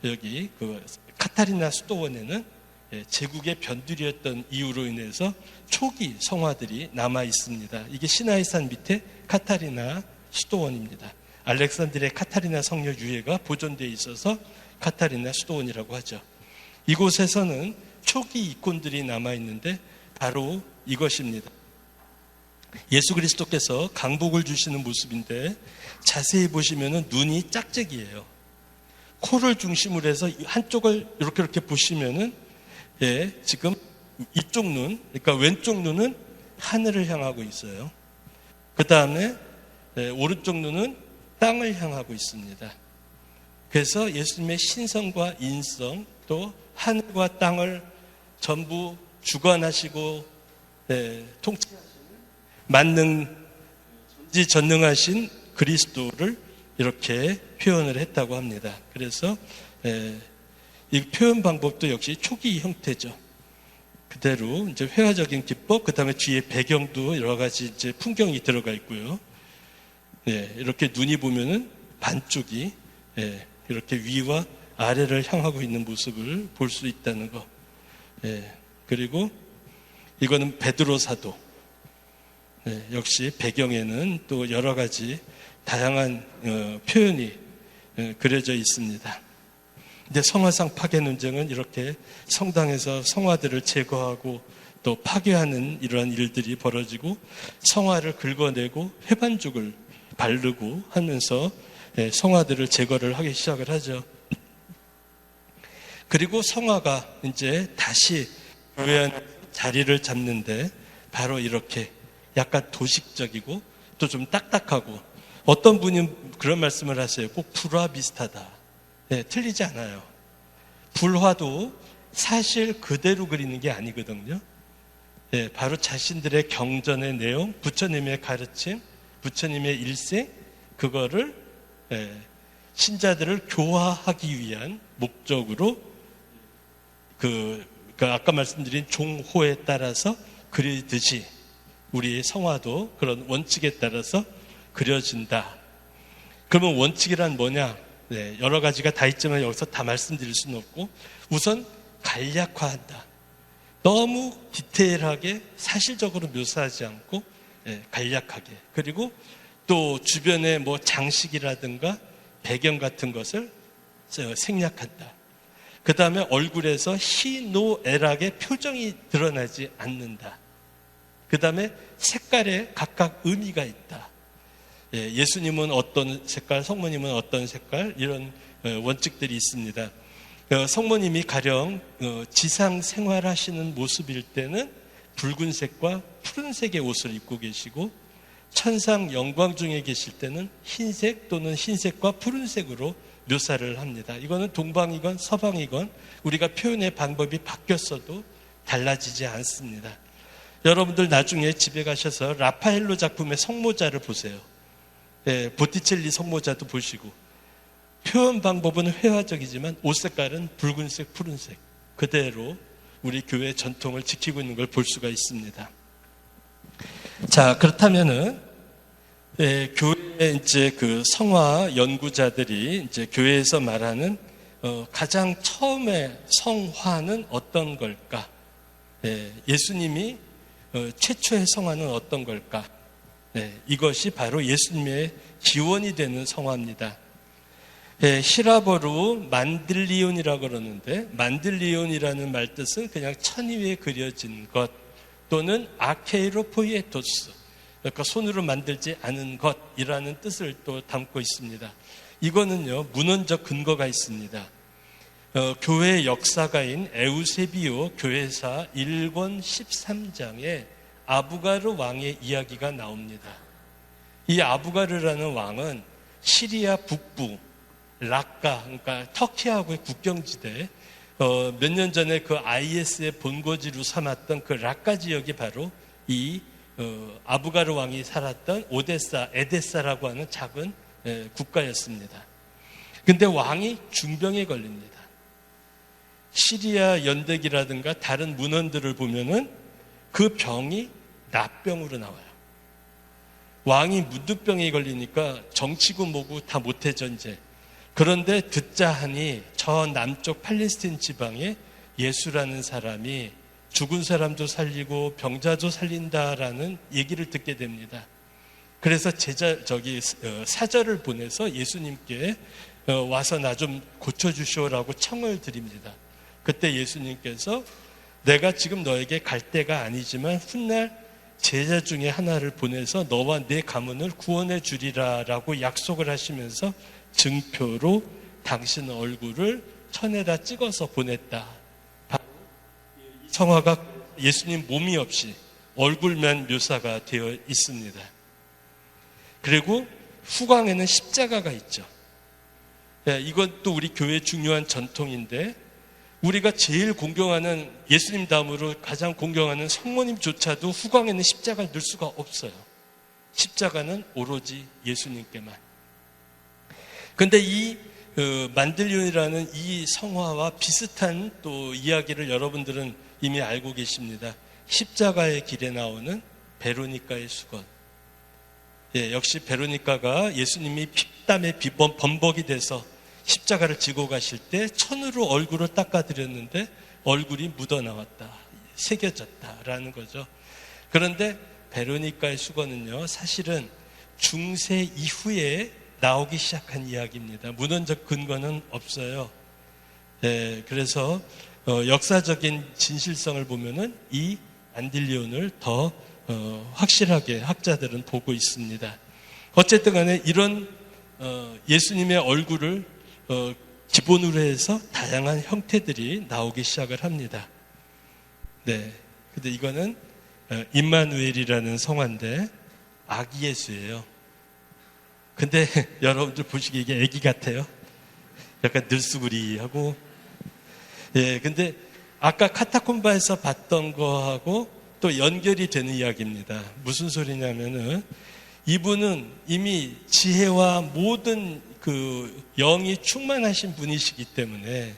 여기 그 카타리나 수도원에는 제국의 변두리였던 이유로 인해서 초기 성화들이 남아 있습니다. 이게 시나이산 밑에 카타리나 수도원입니다. 알렉산드리아 카타리나 성녀 유해가 보존되어 있어서 카타리나 수도원이라고 하죠. 이곳에서는 초기 이콘들이 남아 있는데 바로 이것입니다. 예수 그리스도께서 강복을 주시는 모습인데 자세히 보시면 눈이 짝짝이에요. 코를 중심으로 해서 한쪽을 이렇게 보시면은 지금 이쪽 눈, 그러니까 왼쪽 눈은 하늘을 향하고 있어요. 그 다음에 오른쪽 눈은 땅을 향하고 있습니다. 그래서 예수님의 신성과 인성 또 하늘과 땅을 전부 주관하시고 통치하시는 만능 전지전능하신 그리스도를 이렇게 표현을 했다고 합니다. 그래서 이 표현 방법도 역시 초기 형태죠. 그대로 이제 회화적인 기법, 그 다음에 뒤에 배경도 여러 가지 이제 풍경이 들어가 있고요. 이렇게 눈이 보면은 반쪽이 이렇게 위와 아래를 향하고 있는 모습을 볼 수 있다는 거. 그리고 이거는 베드로 사도. 역시 배경에는 또 여러 가지 다양한 표현이 그려져 있습니다. 근데 성화상 파괴 논쟁은 이렇게 성당에서 성화들을 제거하고 또 파괴하는 이러한 일들이 벌어지고 성화를 긁어내고 회반죽을 바르고 하면서 성화들을 제거를 하기 시작을 하죠. 그리고 성화가 이제 다시 교회 안에서 자리를 잡는데 바로 이렇게 약간 도식적이고 또 좀 딱딱하고, 어떤 분이 그런 말씀을 하세요. 꼭 불화 비슷하다. 네, 틀리지 않아요. 불화도 사실 그대로 그리는 게 아니거든요. 네, 바로 자신들의 경전의 내용, 부처님의 가르침, 부처님의 일생, 그거를 신자들을 교화하기 위한 목적으로 그 아까 말씀드린 종호에 따라서 그리듯이 우리 성화도 그런 원칙에 따라서 그려진다. 그러면 원칙이란 뭐냐? 여러 가지가 다 있지만 여기서 다 말씀드릴 수는 없고, 우선 간략화한다. 너무 디테일하게 사실적으로 묘사하지 않고 간략하게, 그리고 또 주변의 뭐 장식이라든가 배경 같은 것을 생략한다. 그 다음에 얼굴에서 희노애락의 표정이 드러나지 않는다. 그 다음에 색깔에 각각 의미가 있다. 예수님은 어떤 색깔, 성모님은 어떤 색깔, 이런 원칙들이 있습니다. 성모님이 가령 지상 생활하시는 모습일 때는 붉은색과 푸른색의 옷을 입고 계시고, 천상 영광 중에 계실 때는 흰색 또는 흰색과 푸른색으로 묘사를 합니다. 이거는 동방이건 서방이건 우리가 표현의 방법이 바뀌었어도 달라지지 않습니다. 여러분들 나중에 집에 가셔서 라파엘로 작품의 성모자를 보세요. 보티첼리 성모자도 보시고, 표현 방법은 회화적이지만 옷 색깔은 붉은색, 푸른색 그대로 우리 교회 전통을 지키고 있는 걸 볼 수가 있습니다. 자, 그렇다면은 교회 이제 그 성화 연구자들이 이제 교회에서 말하는 가장 처음에 성화는 어떤 걸까? 예수님이 최초의 성화는 어떤 걸까? 이것이 바로 예수님의 기원이 되는 성화입니다. 히라버로 만들리온이라고 그러는데, 만들리온이라는 말 뜻은 그냥 천 위에 그려진 것 또는 아케이로 포이에토스, 그러니까 손으로 만들지 않은 것이라는 뜻을 또 담고 있습니다. 이거는요, 문헌적 근거가 있습니다. 교회 역사가인 에우세비오 교회사 1권 13장에 아부가르 왕의 이야기가 나옵니다. 이 아부가르라는 왕은 시리아 북부 락카, 그러니까 터키하고의 국경지대, 몇 년 전에 그 IS의 본거지로 삼았던 그 락카 지역이 바로 이 아부가르 왕이 살았던 오데사, 에데사라고 하는 작은 국가였습니다. 근데 왕이 중병에 걸립니다. 시리아 연대기라든가 다른 문헌들을 보면은 그 병이 납병으로 나와요. 왕이 문두병에 걸리니까 정치고 뭐고 다 못해전제. 그런데 듣자 하니 저 남쪽 팔레스틴 지방에 예수라는 사람이 죽은 사람도 살리고 병자도 살린다라는 얘기를 듣게 됩니다. 그래서 사절을 보내서 예수님께 와서 나 좀 고쳐주시오라고 청을 드립니다. 그때 예수님께서 내가 지금 너에게 갈 때가 아니지만 훗날 제자 중에 하나를 보내서 너와 내 가문을 구원해 주리라라고 약속을 하시면서 증표로 당신 얼굴을 천에다 찍어서 보냈다. 성화가 예수님 몸이 없이 얼굴만 묘사가 되어 있습니다. 그리고 후광에는 십자가가 있죠. 이건 또 우리 교회의 중요한 전통인데, 우리가 제일 공경하는, 예수님 다음으로 가장 공경하는 성모님조차도 후광에는 십자가를 넣을 수가 없어요. 십자가는 오로지 예수님께만. 근데 이 만들리온이라는 이 성화와 비슷한 또 이야기를 여러분들은 이미 알고 계십니다. 십자가의 길에 나오는 베로니카의 수건. 역시 베로니카가 예수님이 피땀에 범벅이 돼서 십자가를 지고 가실 때 천으로 얼굴을 닦아드렸는데 얼굴이 묻어나왔다, 새겨졌다라는 거죠. 그런데 베로니카의 수건은요, 사실은 중세 이후에 나오기 시작한 이야기입니다. 문헌적 근거는 없어요. 그래서 역사적인 진실성을 보면은 이 만딜리온을 더 확실하게 학자들은 보고 있습니다. 어쨌든 간에 이런 예수님의 얼굴을 기본으로 해서 다양한 형태들이 나오기 시작을 합니다. 네. 근데 이거는 임마누엘이라는 성화인데 아기 예수예요. 근데 여러분들 보시기에 이게 아기 같아요. 약간 늘수구리하고. 예, 근데 아까 카타콤바에서 봤던 거하고 또 연결이 되는 이야기입니다. 무슨 소리냐면은 이분은 이미 지혜와 모든 그 영이 충만하신 분이시기 때문에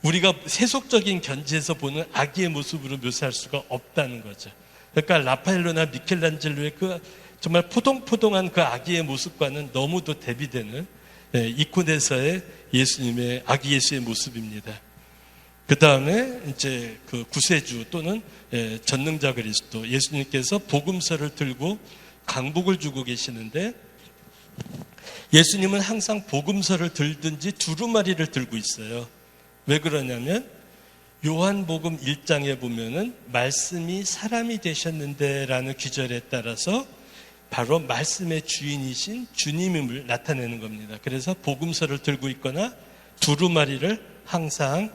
우리가 세속적인 견지에서 보는 아기의 모습으로 묘사할 수가 없다는 거죠. 그러니까 라파엘로나 미켈란젤로의 그 정말 포동포동한 그 아기의 모습과는 너무도 대비되는 이코네서의 예수님의 아기 예수의 모습입니다. 그 다음에 이제 그 구세주 또는 전능자 그리스도 예수님께서 복음서를 들고 강복을 주고 계시는데 예수님은 항상 복음서를 들든지 두루마리를 들고 있어요. 왜 그러냐면 요한복음 1장에 보면은 말씀이 사람이 되셨는데 라는 기절에 따라서 바로 말씀의 주인이신 주님임을 나타내는 겁니다. 그래서 복음서를 들고 있거나 두루마리를 항상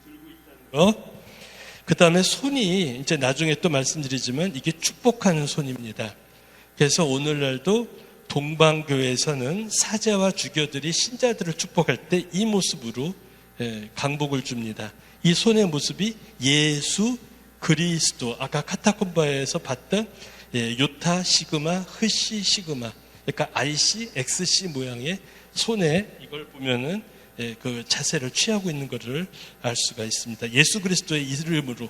들고 있다는 거. 그 다음에 손이 이제 나중에 또 말씀드리지만 이게 축복하는 손입니다. 그래서 오늘날도 동방교회에서는 사제와 주교들이 신자들을 축복할 때 이 모습으로 강복을 줍니다. 이 손의 모습이 예수 그리스도, 아까 카타콤바에서 봤던 요타 시그마, 흐시 시그마, 그러니까 IC, XC 모양의 손에 이걸 보면은 그 자세를 취하고 있는 것을 알 수가 있습니다. 예수 그리스도의 이름으로.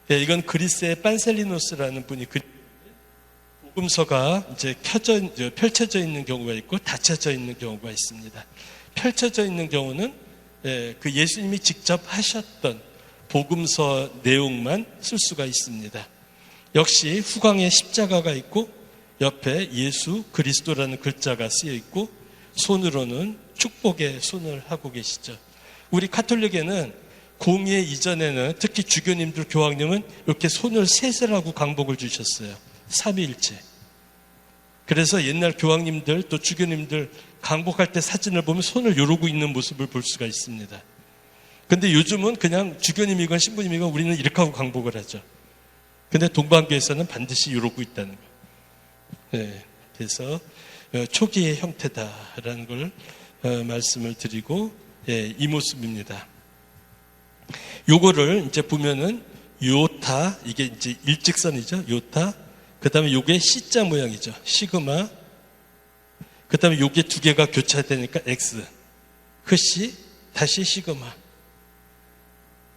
이건 그리스의 빤셀리노스라는 분이 복음서가 이제 펼쳐져 있는 경우가 있고 닫혀져 있는 경우가 있습니다. 펼쳐져 있는 경우는 그 예수님이 직접 하셨던 복음서 내용만 쓸 수가 있습니다. 역시 후광에 십자가가 있고 옆에 예수 그리스도라는 글자가 쓰여 있고 손으로는 축복의 손을 하고 계시죠. 우리 가톨릭에는 공예 이전에는 특히 주교님들, 교황님은 이렇게 손을 셋을 하고 강복을 주셨어요. 삼위일체. 그래서 옛날 교황님들 또 주교님들 강복할 때 사진을 보면 손을 요러고 있는 모습을 볼 수가 있습니다. 근데 요즘은 그냥 주교님이건 신부님이건 우리는 이렇게 하고 강복을 하죠. 근데 동방교에서는 반드시 요러고 있다는 거예요. 그래서 초기의 형태다라는 걸 말씀을 드리고 이 모습입니다. 요거를 이제 보면은 요타, 이게 이제 일직선이죠. 요타. 그 다음에 요게 C자 모양이죠. 시그마. 그 다음에 요게 두 개가 교차되니까 X. 흐시, 다시 시그마.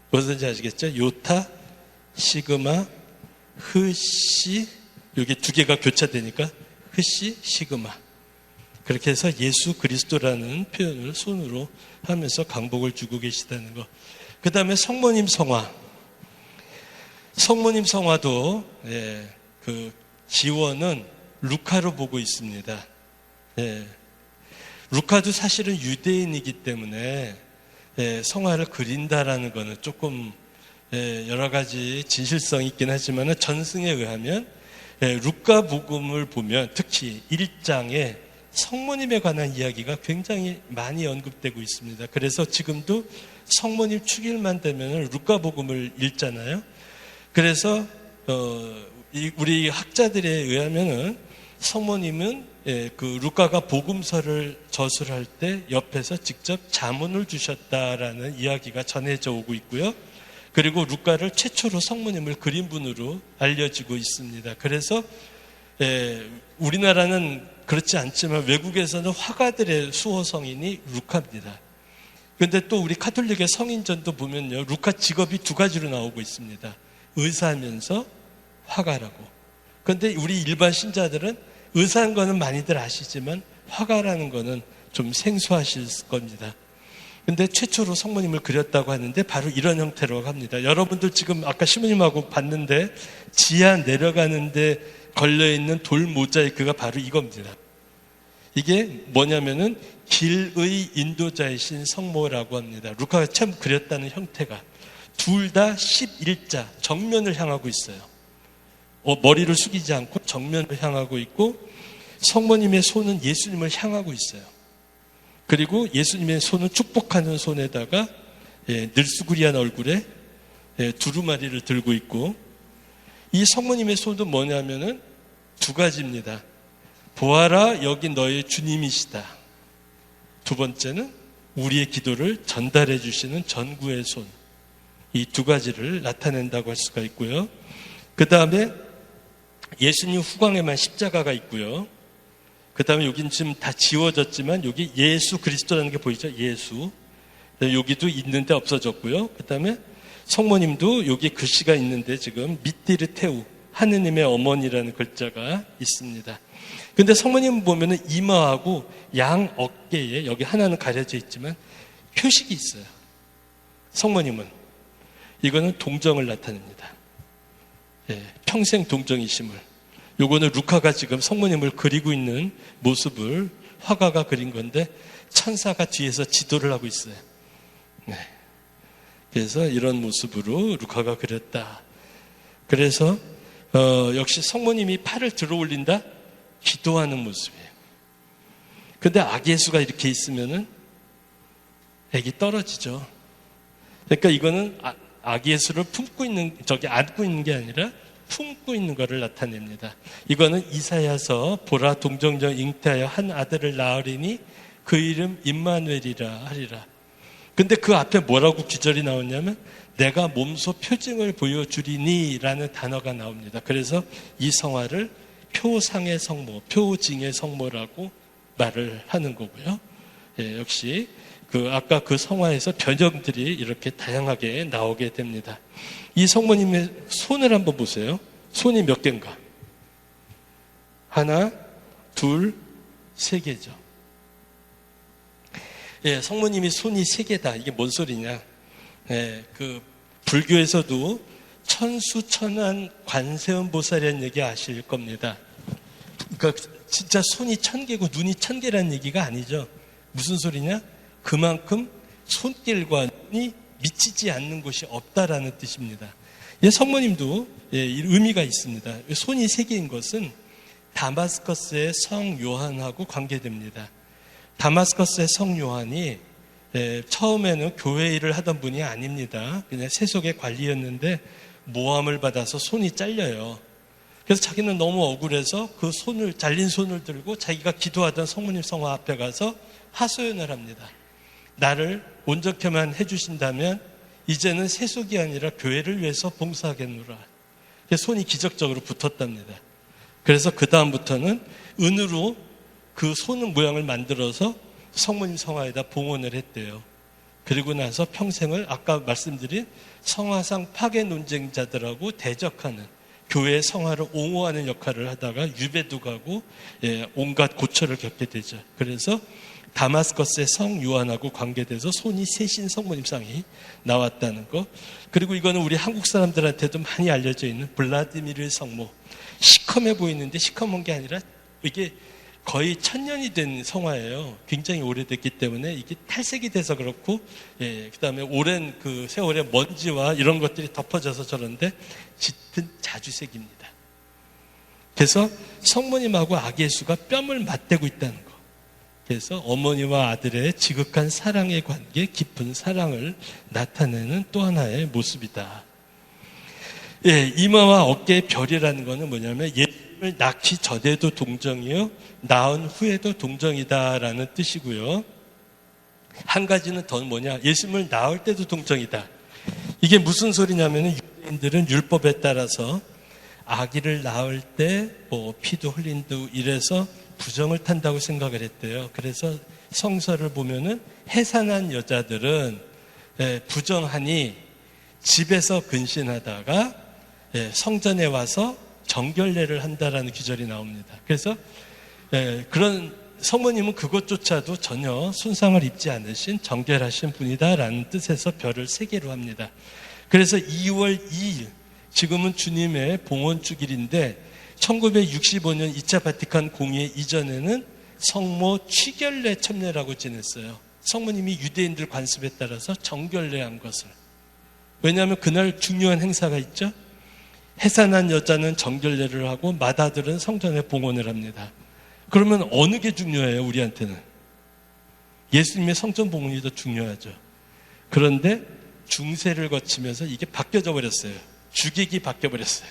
무슨지 아시겠죠? 요타, 시그마, 흐시. 요게 두 개가 교차되니까 흐시, 시그마. 그렇게 해서 예수 그리스도라는 표현을 손으로 하면서 강복을 주고 계시다는 거. 그 다음에 성모님 성화. 성모님 성화도 그 지원은 루카로 보고 있습니다. 루카도 사실은 유대인이기 때문에 성화를 그린다라는 것은 조금 여러 가지 진실성이 있긴 하지만 전승에 의하면 루카 복음을 보면 특히 1장에 성모님에 관한 이야기가 굉장히 많이 언급되고 있습니다. 그래서 지금도 성모님 축일만 되면 루카 복음을 읽잖아요. 그래서 우리 학자들에 의하면은 성모님은 그 루카가 복음서를 저술할 때 옆에서 직접 자문을 주셨다라는 이야기가 전해져 오고 있고요. 그리고 루카를 최초로 성모님을 그린 분으로 알려지고 있습니다. 그래서 우리나라는 그렇지 않지만 외국에서는 화가들의 수호 성인이 루카입니다. 그런데 또 우리 가톨릭의 성인전도 보면요, 루카 직업이 두 가지로 나오고 있습니다. 의사하면서 화가라고. 그런데 우리 일반 신자들은 의사인 거는 많이들 아시지만 화가라는 거는 좀 생소하실 겁니다. 근데 최초로 성모님을 그렸다고 하는데 바로 이런 형태로 합니다. 여러분들 지금 아까 시모님하고 봤는데 지하 내려가는데 걸려있는 돌 모자이크가 바로 이겁니다. 이게 뭐냐면은 길의 인도자이신 성모라고 합니다. 루카가 참 그렸다는 형태가 둘 다 11자 정면을 향하고 있어요. 머리를 숙이지 않고 정면을 향하고 있고 성모님의 손은 예수님을 향하고 있어요. 그리고 예수님의 손은 축복하는 손에다가 늘수구리한 얼굴에 두루마리를 들고 있고, 이 성모님의 손도 뭐냐면은 두 가지입니다. 보아라, 여기 너의 주님이시다. 두 번째는 우리의 기도를 전달해 주시는 전구의 손. 이 두 가지를 나타낸다고 할 수가 있고요. 그 다음에 예수님 후광에만 십자가가 있고요. 그 다음에 여긴 지금 다 지워졌지만 여기 예수 그리스도라는 게 보이죠? 예수. 여기도 있는데 없어졌고요. 그 다음에 성모님도 여기 글씨가 있는데 지금 미띠르테우, 하느님의 어머니라는 글자가 있습니다. 근데 성모님 보면은 이마하고 양 어깨에 여기 하나는 가려져 있지만 표식이 있어요. 성모님은. 이거는 동정을 나타냅니다. 평생 동정이심을. 요거는 루카가 지금 성모님을 그리고 있는 모습을 화가가 그린 건데 천사가 뒤에서 지도를 하고 있어요. 그래서 이런 모습으로 루카가 그렸다. 그래서 역시 성모님이 팔을 들어 올린다? 기도하는 모습이에요. 근데 아기 예수가 이렇게 있으면은 애기 떨어지죠. 그러니까 이거는 아기 예수를 품고 있는, 안고 있는 게 아니라 품고 있는 것을 나타냅니다. 이거는 이사야서 보라 동정녀 잉태하여 한 아들을 낳으리니 그 이름 임마누엘이라 하리라. 근데 그 앞에 뭐라고 기절이 나오냐면 내가 몸소 표징을 보여주리니 라는 단어가 나옵니다. 그래서 이 성화를 표상의 성모, 표징의 성모라고 말을 하는 거고요. 역시 아까 그 성화에서 변형들이 이렇게 다양하게 나오게 됩니다. 이 성모님의 손을 한번 보세요. 손이 몇 개인가? 하나, 둘, 세 개죠. 성모님이 손이 세 개다. 이게 뭔 소리냐? 불교에서도 천수천안 관세음보살이라는 얘기 아실 겁니다. 그러니까 진짜 손이 1000개고 눈이 1000개라는 얘기가 아니죠. 무슨 소리냐? 그만큼 손길과 눈이 미치지 않는 곳이 없다라는 뜻입니다. 성모님도 의미가 있습니다. 손이 세 개인 것은 다마스커스의 성 요한하고 관계됩니다. 다마스커스의 성 요한이 처음에는 교회 일을 하던 분이 아닙니다. 그냥 세속의 관리였는데 모함을 받아서 손이 잘려요. 그래서 자기는 너무 억울해서 그 잘린 손을 들고 자기가 기도하던 성모님 성화 앞에 가서 하소연을 합니다. 나를 온전케만 해주신다면 이제는 세속이 아니라 교회를 위해서 봉사하겠노라. 손이 기적적으로 붙었답니다. 그래서 그 다음부터는 은으로 그 손 모양을 만들어서 성모님 성화에다 봉헌을 했대요. 그리고 나서 평생을 아까 말씀드린 성화상 파괴 논쟁자들하고 대적하는, 교회의 성화를 옹호하는 역할을 하다가 유배도 가고 온갖 고초를 겪게 되죠. 그래서 다마스커스의 성 요한하고 관계돼서 손이 세신 성모님상이 나왔다는 거. 그리고 이거는 우리 한국 사람들한테도 많이 알려져 있는 블라디미르의 성모. 시커매 보이는데 시커먼 게 아니라 이게 거의 1000년이 된 성화예요. 굉장히 오래됐기 때문에 이게 탈색이 돼서 그렇고, 그 다음에 오랜 그 세월의 먼지와 이런 것들이 덮어져서 저런데 짙은 자주색입니다. 그래서 성모님하고 아기 예수가 뺨을 맞대고 있다는 거. 그래서 어머니와 아들의 지극한 사랑의 관계, 깊은 사랑을 나타내는 또 하나의 모습이다. 이마와 어깨의 별이라는 것은 뭐냐면 예수님을 낳기 전에도 동정이요, 낳은 후에도 동정이다라는 뜻이고요. 한 가지는 더 뭐냐, 예수님을 낳을 때도 동정이다. 이게 무슨 소리냐면 유대인들은 율법에 따라서 아기를 낳을 때 피도 흘린다고 이래서 부정을 탄다고 생각을 했대요. 그래서 성서를 보면은 해산한 여자들은 부정하니 집에서 근신하다가 성전에 와서 정결례를 한다라는 기절이 나옵니다. 그래서 그런 성모님은 그것조차도 전혀 손상을 입지 않으신 정결하신 분이다라는 뜻에서 별을 3개로 합니다. 그래서 2월 2일, 지금은 주님의 봉헌주길인데 1965년 2차 바티칸 공의 이전에는 성모 취결례 첨례라고 지냈어요. 성모님이 유대인들 관습에 따라서 정결례한 것을. 왜냐하면 그날 중요한 행사가 있죠. 해산한 여자는 정결례를 하고 맏아들은 성전에 봉헌을 합니다. 그러면 어느 게 중요해요, 우리한테는? 예수님의 성전 봉헌이 더 중요하죠. 그런데 중세를 거치면서 이게 바뀌어져 버렸어요. 주객이 바뀌어 버렸어요.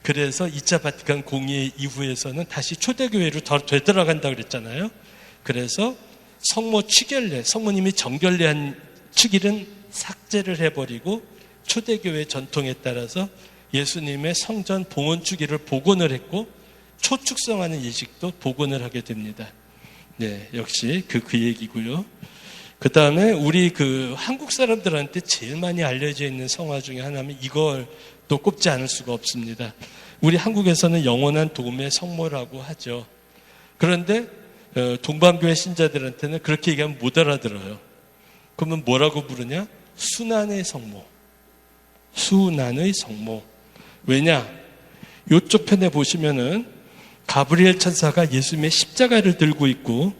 그래서 2차 바티칸 공의 이후에서는 다시 초대교회로 되돌아간다고 그랬잖아요. 그래서 성모 취결례, 성모님이 정결례한 축일은 삭제를 해버리고 초대교회 전통에 따라서 예수님의 성전 봉헌 주기를 복원을 했고 초축성하는 예식도 복원을 하게 됩니다. 네, 역시 그 얘기고요. 그 다음에 우리 한국 사람들한테 제일 많이 알려져 있는 성화 중에 하나는 이걸 또 꼽지 않을 수가 없습니다. 우리 한국에서는 영원한 도움의 성모라고 하죠. 그런데 동방교회 신자들한테는 그렇게 얘기하면 못 알아들어요. 그러면 뭐라고 부르냐? 순환의 성모. 순환의 성모. 왜냐? 이쪽 편에 보시면은 가브리엘 천사가 예수님의 십자가를 들고 있고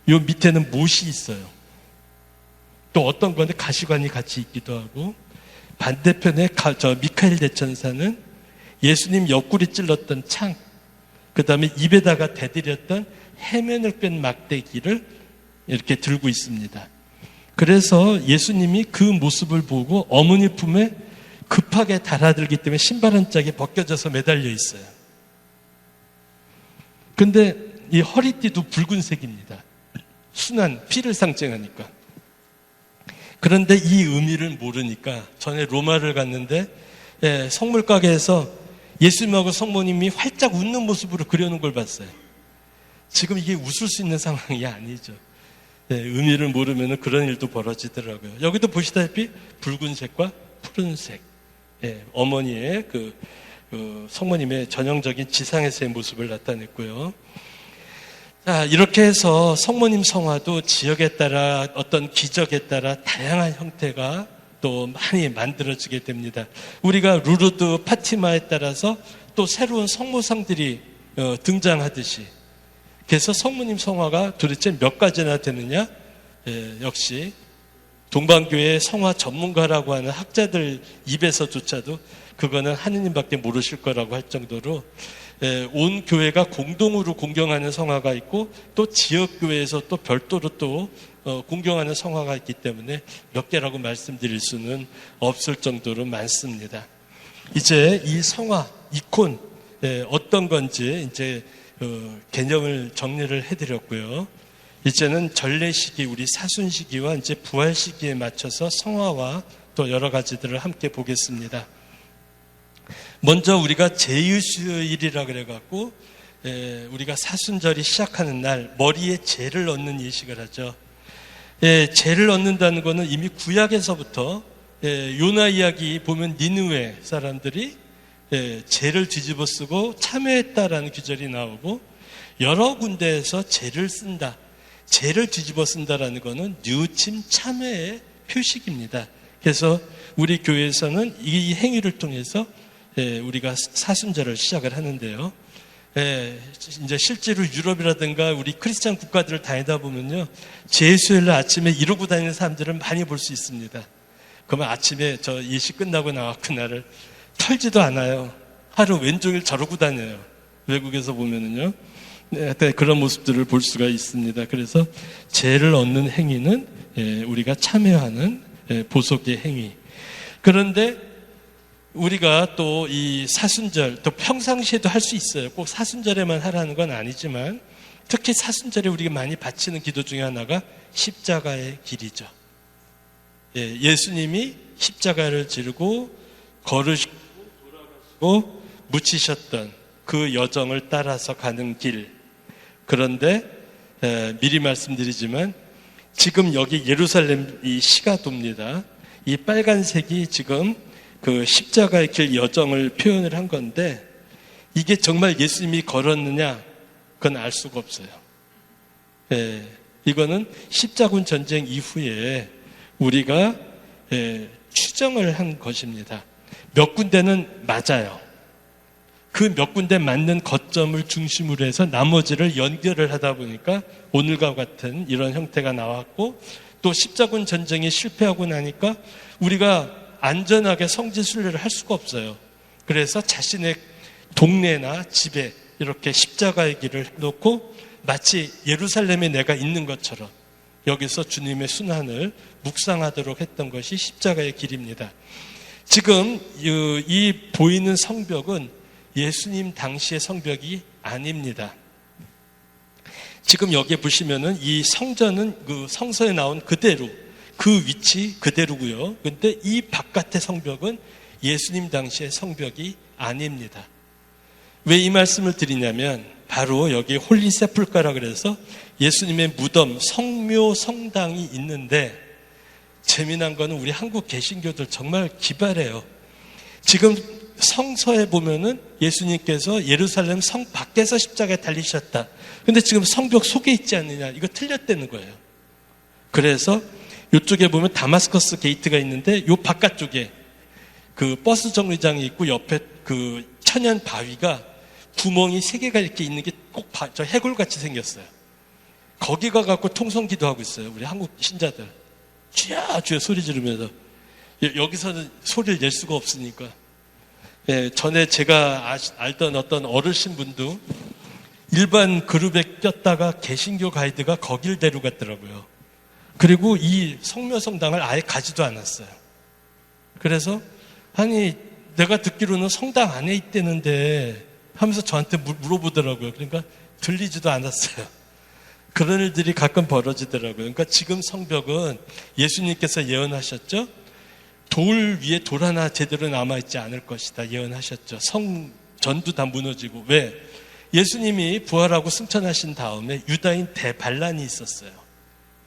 요 밑에는 못이 있어요. 또 어떤 건데 가시관이 같이 있기도 하고, 반대편에 미카엘 대천사는 예수님 옆구리 찔렀던 창, 그 다음에 입에다가 대들였던 해면을 뺀 막대기를 이렇게 들고 있습니다. 그래서 예수님이 그 모습을 보고 어머니 품에 급하게 달아들기 때문에 신발 한 짝이 벗겨져서 매달려 있어요. 근데 이 허리띠도 붉은색입니다. 순한 피를 상징하니까. 그런데 이 의미를 모르니까 전에 로마를 갔는데 성물 가게에서 예수님하고 성모님이 활짝 웃는 모습으로 그려놓은 걸 봤어요. 지금 이게 웃을 수 있는 상황이 아니죠. 의미를 모르면 그런 일도 벌어지더라고요. 여기도 보시다시피 붉은색과 푸른색, 어머니의 성모님의 전형적인 지상에서의 모습을 나타냈고요. 자, 이렇게 해서 성모님 성화도 지역에 따라 어떤 기적에 따라 다양한 형태가 또 많이 만들어지게 됩니다. 우리가 루르드, 파티마에 따라서 또 새로운 성모상들이 등장하듯이, 그래서 성모님 성화가 도대체 몇 가지나 되느냐? 역시 동방교회 성화 전문가라고 하는 학자들 입에서조차도 그거는 하느님밖에 모르실 거라고 할 정도로 온 교회가 공동으로 공경하는 성화가 있고 또 지역교회에서 또 별도로 또 공경하는 성화가 있기 때문에 몇 개라고 말씀드릴 수는 없을 정도로 많습니다. 이제 이 성화, 이콘 어떤 건지 이제 개념을 정리를 해드렸고요. 이제는 전례 시기, 우리 사순 시기와 이제 부활 시기에 맞춰서 성화와 또 여러 가지들을 함께 보겠습니다. 먼저 우리가 제유수일이라 그래갖고 우리가 사순절이 시작하는 날 머리에 재를 얻는 예식을 하죠. 재를 얻는다는 것은 이미 구약에서부터 요나 이야기 보면 니느웨 사람들이 재를 뒤집어 쓰고 참회했다라는 규절이 나오고, 여러 군데에서 재를 쓴다, 재를 뒤집어 쓴다라는 것은 뉘우침 참회의 표식입니다. 그래서 우리 교회에서는 이 행위를 통해서 우리가 사순절을 시작을 하는데요. 이제 실제로 유럽이라든가 우리 크리스찬 국가들을 다니다 보면요, 제수요일 아침에 이러고 다니는 사람들을 많이 볼 수 있습니다. 그러면 아침에 저 예식 끝나고 나와 그날을 털지도 않아요. 하루 왼종일 저러고 다녀요. 외국에서 보면은요. 그런 모습들을 볼 수가 있습니다. 그래서 죄를 얻는 행위는 우리가 참여하는 보속의 행위. 그런데 우리가 또 이 사순절, 또 평상시에도 할 수 있어요. 꼭 사순절에만 하라는 건 아니지만 특히 사순절에 우리가 많이 바치는 기도 중에 하나가 십자가의 길이죠. 예수님이 십자가를 지르고 걸으시고 돌아가시고 묻히셨던 그 여정을 따라서 가는 길. 그런데 미리 말씀드리지만 지금 여기 예루살렘 이 시가 돕니다. 이 빨간색이 지금 그 십자가의 길 여정을 표현을 한 건데, 이게 정말 예수님이 걸었느냐? 그건 알 수가 없어요. 이거는 십자군 전쟁 이후에 우리가 추정을 한 것입니다. 몇 군데는 맞아요. 그 몇 군데 맞는 거점을 중심으로 해서 나머지를 연결을 하다 보니까 오늘과 같은 이런 형태가 나왔고, 또 십자군 전쟁이 실패하고 나니까 우리가 안전하게 성지 순례를 할 수가 없어요. 그래서 자신의 동네나 집에 이렇게 십자가의 길을 놓고 마치 예루살렘에 내가 있는 것처럼 여기서 주님의 순환을 묵상하도록 했던 것이 십자가의 길입니다. 지금 이 보이는 성벽은 예수님 당시의 성벽이 아닙니다. 지금 여기에 보시면은 이 성전은 그 성서에 나온 그대로 그 위치 그대로고요. 근데 이 바깥의 성벽은 예수님 당시의 성벽이 아닙니다. 왜 이 말씀을 드리냐면 바로 여기 홀리 세풀가라 그래서 예수님의 무덤 성묘 성당이 있는데 재미난 거는 우리 한국 개신교들 정말 기발해요. 지금 성서에 보면은 예수님께서 예루살렘 성 밖에서 십자가에 달리셨다. 근데 지금 성벽 속에 있지 않느냐. 이거 틀렸다는 거예요. 그래서 이쪽에 보면 다마스커스 게이트가 있는데 요 바깥쪽에 그 버스 정류장이 있고 옆에 그 천연 바위가 구멍이 3개가 이렇게 있는 게 꼭 저 해골같이 생겼어요. 거기 가갖고 통성기도 하고 있어요. 우리 한국 신자들. 주야 주야 소리 지르면서. 여기서는 소리를 낼 수가 없으니까. 예, 전에 제가 알던 어떤 어르신분도 일반 그룹에 꼈다가 개신교 가이드가 거길 데려갔더라고요. 그리고 이 성묘성당을 아예 가지도 않았어요. 그래서 아니 내가 듣기로는 성당 안에 있다는데 하면서 저한테 물어보더라고요. 그러니까 들리지도 않았어요. 그런 일들이 가끔 벌어지더라고요. 그러니까 지금 성벽은 예수님께서 예언하셨죠. 돌 위에 돌 하나 제대로 남아있지 않을 것이다 예언하셨죠. 성전도 다 무너지고. 왜? 예수님이 부활하고 승천하신 다음에 유다인 대반란이 있었어요.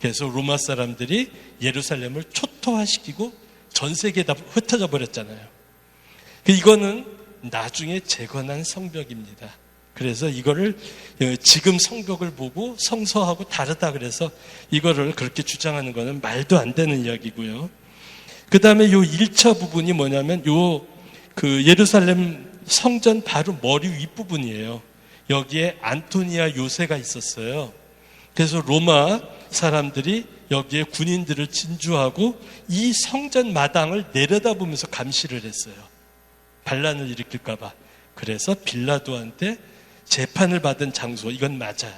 그래서 로마 사람들이 예루살렘을 초토화시키고 전 세계에 다 흩어져 버렸잖아요. 이거는 나중에 재건한 성벽입니다. 그래서 이거를 지금 성벽을 보고 성서하고 다르다 그래서 이거를 그렇게 주장하는 거는 말도 안 되는 이야기고요. 그 다음에 요 1차 부분이 뭐냐면 그 예루살렘 성전 바로 머리 윗부분이에요. 여기에 안토니아 요새가 있었어요. 그래서 로마 사람들이 여기에 군인들을 진주하고 이 성전 마당을 내려다보면서 감시를 했어요. 반란을 일으킬까봐. 그래서 빌라도한테 재판을 받은 장소, 이건 맞아요.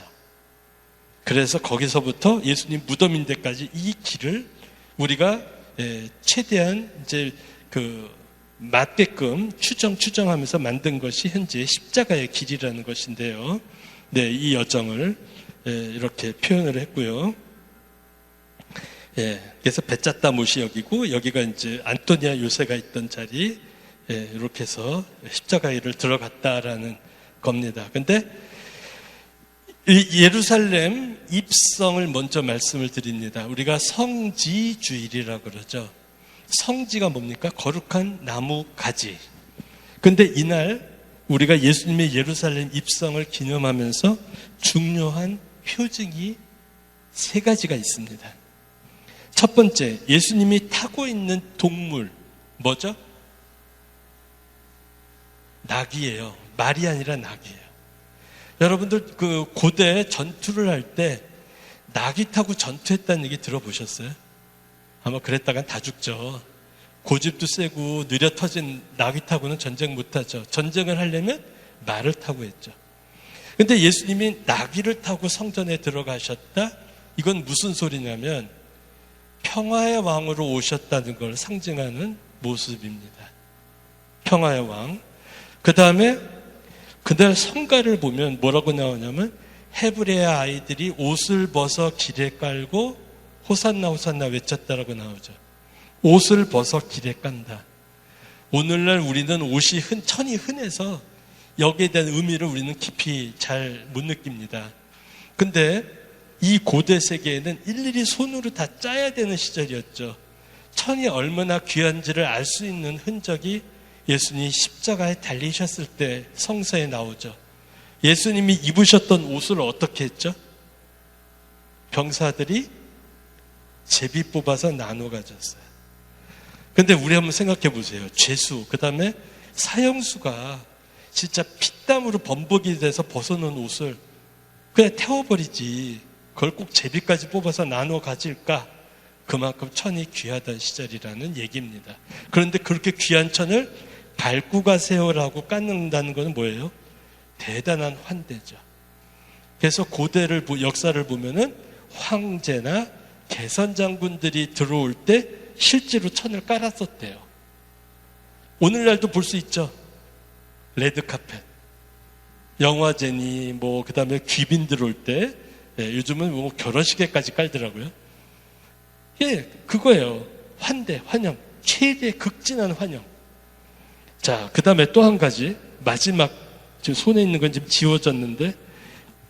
그래서 거기서부터 예수님 무덤인 데까지 이 길을 우리가 최대한 이제 맞게끔 추정하면서 만든 것이 현재 십자가의 길이라는 것인데요. 네, 이 여정을 이렇게 표현을 했고요. 그래서 베짜따 못이 여기고 여기가 이제 안토니아 요새가 있던 자리. 이렇게 해서 십자가를 들어갔다라는 겁니다. 근데 이 예루살렘 입성을 먼저 말씀을 드립니다. 우리가 성지주일이라고 그러죠. 성지가 뭡니까? 거룩한 나무 가지. 근데 이날 우리가 예수님의 예루살렘 입성을 기념하면서 중요한 표징이 3가지가 있습니다. 첫 번째, 예수님이 타고 있는 동물 뭐죠? 낙이에요. 말이 아니라 낙이에요. 여러분들 그 고대 전투를 할 때 낙이 타고 전투했다는 얘기 들어보셨어요? 아마 그랬다간 다 죽죠. 고집도 세고 느려 터진 낙이 타고는 전쟁 못하죠. 전쟁을 하려면 말을 타고 했죠. 근데 예수님이 나귀를 타고 성전에 들어가셨다? 이건 무슨 소리냐면 평화의 왕으로 오셨다는 걸 상징하는 모습입니다. 평화의 왕. 그 다음에 그날 성가를 보면 뭐라고 나오냐면 헤브레아 아이들이 옷을 벗어 길에 깔고 호산나 호산나 외쳤다라고 나오죠. 옷을 벗어 길에 깐다. 오늘날 우리는 옷이 천이 흔해서 여기에 대한 의미를 우리는 깊이 잘 못 느낍니다. 근데 이 고대 세계에는 일일이 손으로 다 짜야 되는 시절이었죠. 천이 얼마나 귀한지를 알 수 있는 흔적이 예수님이 십자가에 달리셨을 때 성서에 나오죠. 예수님이 입으셨던 옷을 어떻게 했죠? 병사들이 제비 뽑아서 나눠 가졌어요. 근데 우리 한번 생각해 보세요. 죄수, 그 다음에 사형수가 진짜 피땀으로 범벅이 돼서 벗어놓은 옷을 그냥 태워버리지. 그걸 꼭 제비까지 뽑아서 나눠 가질까? 그만큼 천이 귀하던 시절이라는 얘기입니다. 그런데 그렇게 귀한 천을 밟고 가세요라고 깎는다는 것은 뭐예요? 대단한 환대죠. 그래서 고대를 역사를 보면은 황제나 개선 장군들이 들어올 때 실제로 천을 깔았었대요. 오늘날도 볼 수 있죠. 레드카펫, 영화제니 그다음에 귀빈 들어올 때, 요즘은 결혼식에까지 깔더라고요. 예, 그거예요. 환대, 환영, 최대 극진한 환영. 자, 그다음에 또 한 가지, 마지막, 지금 손에 있는 건 지금 지워졌는데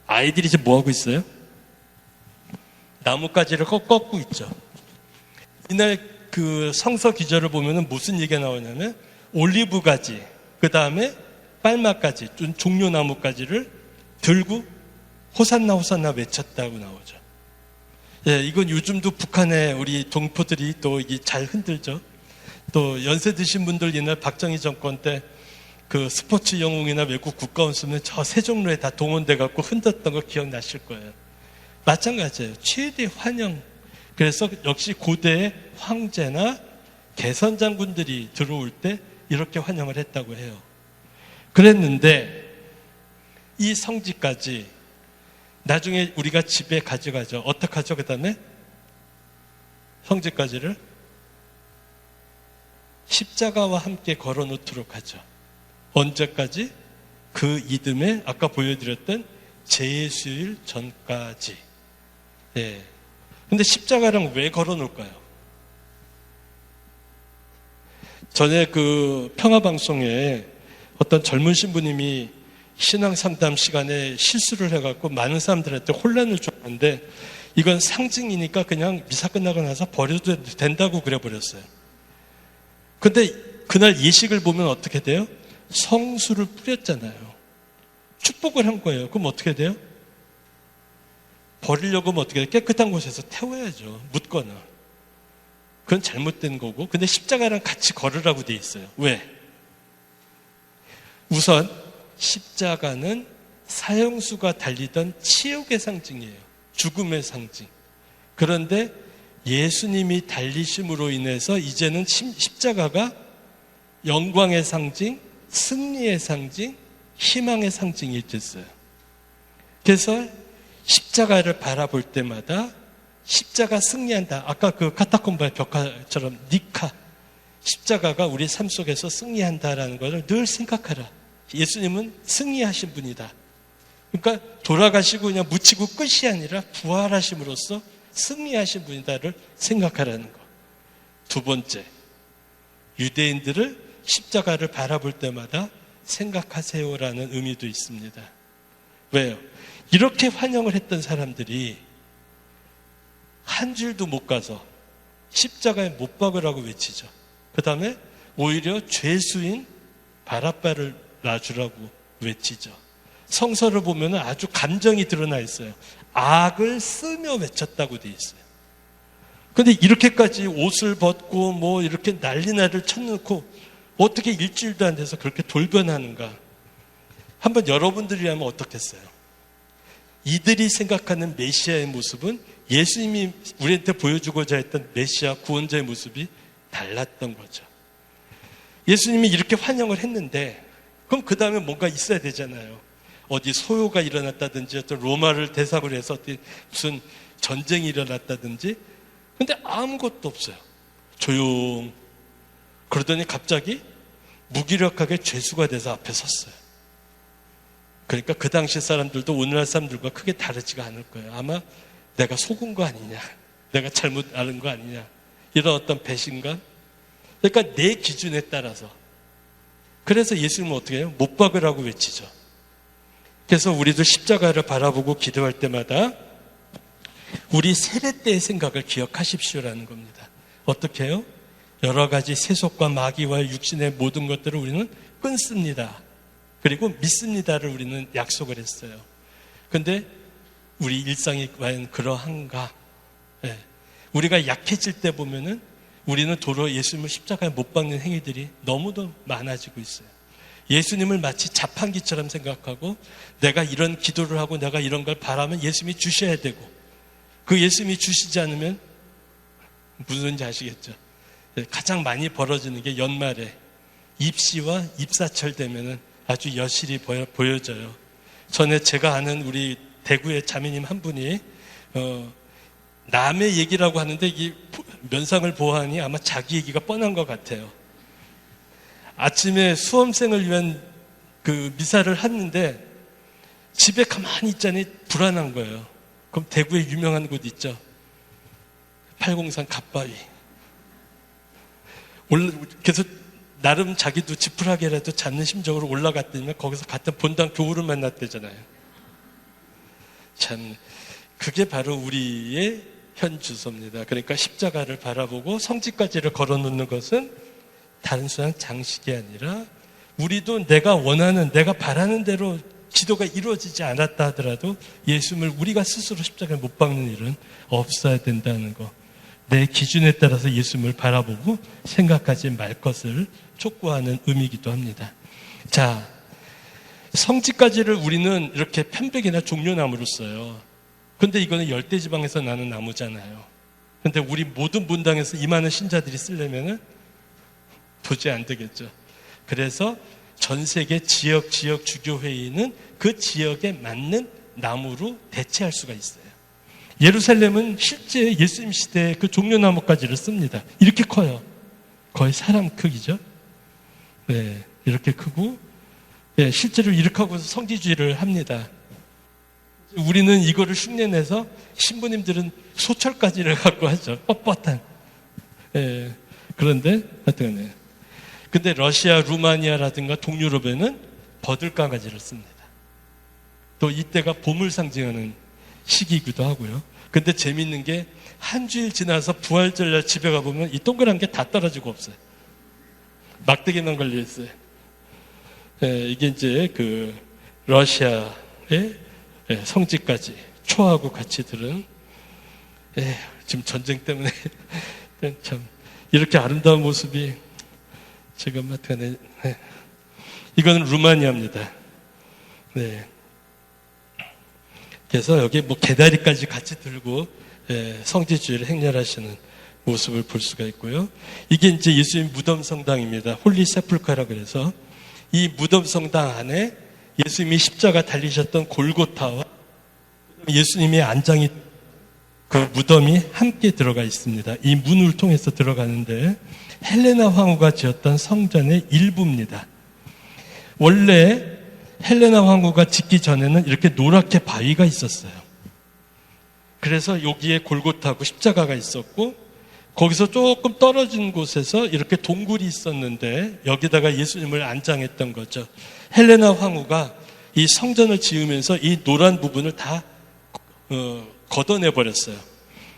아이들이 지금 뭐 하고 있어요? 나뭇가지를 꺾고 있죠. 이날 그 성서 기절을 보면은 무슨 얘기가 나오냐면 올리브 가지, 그 다음에 빨마가지, 종려 나뭇가지를 들고 호산나 호산나 외쳤다고 나오죠. 예, 이건 요즘도 북한의 우리 동포들이 또 이게 잘 흔들죠. 또 연세 드신 분들 옛날 박정희 정권 때 그 스포츠 영웅이나 외국 국가원 쓰면 저 세종로에 다 동원돼 갖고 흔들었던 거 기억나실 거예요. 마찬가지예요. 최대 환영. 그래서 역시 고대의 황제나 개선 장군들이 들어올 때 이렇게 환영을 했다고 해요. 그랬는데 이 성지까지 나중에 우리가 집에 가져가죠. 어떻게 하죠? 그 다음에 성지까지를 십자가와 함께 걸어놓도록 하죠. 언제까지? 그 이듬해 아까 보여드렸던 제수일 전까지. 예. 근데 십자가랑 왜 걸어놓을까요? 전에 그 평화방송에 어떤 젊은 신부님이 신앙 상담 시간에 실수를 해갖고 많은 사람들한테 혼란을 줬는데 이건 상징이니까 그냥 미사 끝나고 나서 버려도 된다고 그래버렸어요. 근데 그날 예식을 보면 어떻게 돼요? 성수를 뿌렸잖아요. 축복을 한 거예요. 그럼 어떻게 돼요? 버리려고 하면 어떻게 돼요? 깨끗한 곳에서 태워야죠. 묻거나. 그건 잘못된 거고. 근데 십자가랑 같이 걸으라고 돼 있어요. 왜? 우선 십자가는 사형수가 달리던 치욕의 상징이에요. 죽음의 상징. 그런데 예수님이 달리심으로 인해서 이제는 십자가가 영광의 상징, 승리의 상징, 희망의 상징이 됐어요. 그래서 십자가를 바라볼 때마다 십자가 승리한다. 아까 그 카타콤바의 벽화처럼 니카, 십자가가 우리 삶 속에서 승리한다라는 것을 늘 생각하라. 예수님은 승리하신 분이다. 그러니까 돌아가시고 그냥 묻히고 끝이 아니라 부활하심으로써 승리하신 분이다를 생각하라는 것. 두 번째, 유대인들을 십자가를 바라볼 때마다 생각하세요라는 의미도 있습니다. 왜요? 이렇게 환영을 했던 사람들이 한 줄도 못 가서 십자가에 못 박으라고 외치죠. 그 다음에 오히려 죄수인 바라바를 놔주라고 외치죠. 성서를 보면 아주 감정이 드러나 있어요. 악을 쓰며 외쳤다고 돼 있어요. 근데 이렇게까지 옷을 벗고 이렇게 난리나를 쳐놓고 어떻게 일주일도 안 돼서 그렇게 돌변하는가? 한번 여러분들이라면 어떻겠어요? 이들이 생각하는 메시아의 모습은 예수님이 우리한테 보여주고자 했던 메시아 구원자의 모습이 달랐던 거죠. 예수님이 이렇게 환영을 했는데 그럼 그 다음에 뭔가 있어야 되잖아요. 어디 소요가 일어났다든지 어떤 로마를 대상으로 해서 어떤 무슨 전쟁이 일어났다든지 근데 아무것도 없어요. 조용. 그러더니 갑자기 무기력하게 죄수가 돼서 앞에 섰어요. 그러니까 그 당시 사람들도 오늘날 사람들과 크게 다르지가 않을 거예요. 아마 내가 속은 거 아니냐, 내가 잘못 아는 거 아니냐, 이런 어떤 배신감. 그러니까 내 기준에 따라서. 그래서 예수님은 어떻게 해요? 못 박으라고 외치죠. 그래서 우리도 십자가를 바라보고 기도할 때마다 우리 세례 때의 생각을 기억하십시오라는 겁니다. 어떻게 해요? 여러 가지 세속과 마귀와 육신의 모든 것들을 우리는 끊습니다. 그리고 믿습니다를 우리는 약속을 했어요. 근데 우리 일상이 과연 그러한가? 네. 우리가 약해질 때 보면은 우리는 도로 예수님을 십자가에 못 박는 행위들이 너무도 많아지고 있어요. 예수님을 마치 자판기처럼 생각하고 내가 이런 기도를 하고 내가 이런 걸 바라면 예수님이 주셔야 되고 그 예수님이 주시지 않으면 무슨지 아시겠죠? 가장 많이 벌어지는 게 연말에 입시와 입사철 되면은 아주 여실히 보여져요. 전에 제가 아는 우리 대구의 자매님 한 분이 남의 얘기라고 하는데 이 면상을 보아하니 아마 자기 얘기가 뻔한 것 같아요. 아침에 수험생을 위한 그 미사를 했는데 집에 가만히 있자니 불안한 거예요. 그럼 대구에 유명한 곳 있죠. 803 갓바위. 그래서 나름 자기도 지푸라기라도 잡는 심정으로 올라갔더니 거기서 같은 본당 교우를 만났대잖아요. 참, 그게 바로 우리의 현 주소입니다. 그러니까 십자가를 바라보고 성지까지를 걸어놓는 것은 단순한 장식이 아니라 우리도 내가 원하는, 내가 바라는 대로 기도가 이루어지지 않았다 하더라도 예수님을 우리가 스스로 십자가에 못 박는 일은 없어야 된다는 거. 내 기준에 따라서 예수님을 바라보고 생각하지 말 것을 촉구하는 의미이기도 합니다. 자, 성지까지를 우리는 이렇게 편백이나 종려나무로 써요. 근데 이거는 열대지방에서 나는 나무잖아요. 근데 우리 모든 분당에서 임하는 신자들이 쓰려면은 도저히 안 되겠죠. 그래서 전 세계 지역 주교회의는 그 지역에 맞는 나무로 대체할 수가 있어요. 예루살렘은 실제 예수님 시대에 그 종려나무까지를 씁니다. 이렇게 커요. 거의 사람 크기죠. 네, 이렇게 크고, 네, 실제로 이렇게 하고 성지주의를 합니다. 우리는 이거를 흉내내서 신부님들은 소철까지를 갖고 하죠. 뻣뻣한. 네, 그런데 하여튼, 근데 러시아, 루마니아라든가 동유럽에는 버들가가지를 씁니다. 또 이때가 봄을 상징하는 시기이기도 하고요. 근데 재밌는 게 한 주일 지나서 부활절날 집에 가보면 이 동그란 게 다 떨어지고 없어요. 막대기만 걸려있어요. 예, 이게 이제 그 러시아의 성지까지 초하고 같이 들은 지금 전쟁 때문에 참 이렇게 아름다운 모습이 지금 하여튼 이거는 루마니아입니다. 네. 그래서 여기 뭐 개다리까지 같이 들고 성지주의를 행렬하시는 모습을 볼 수가 있고요. 이게 이제 예수님 무덤 성당입니다. 홀리 세풀카라 그래서 이 무덤 성당 안에 예수님이 십자가 달리셨던 골고타와 예수님의 안장이 그 무덤이 함께 들어가 있습니다. 이 문을 통해서 들어가는데 헬레나 황후가 지었던 성전의 일부입니다. 원래 헬레나 황후가 짓기 전에는 이렇게 노랗게 바위가 있었어요. 그래서 여기에 골고타하고 십자가가 있었고 거기서 조금 떨어진 곳에서 이렇게 동굴이 있었는데 여기다가 예수님을 안장했던 거죠. 헬레나 황후가 이 성전을 지으면서 이 노란 부분을 다 걷어내버렸어요.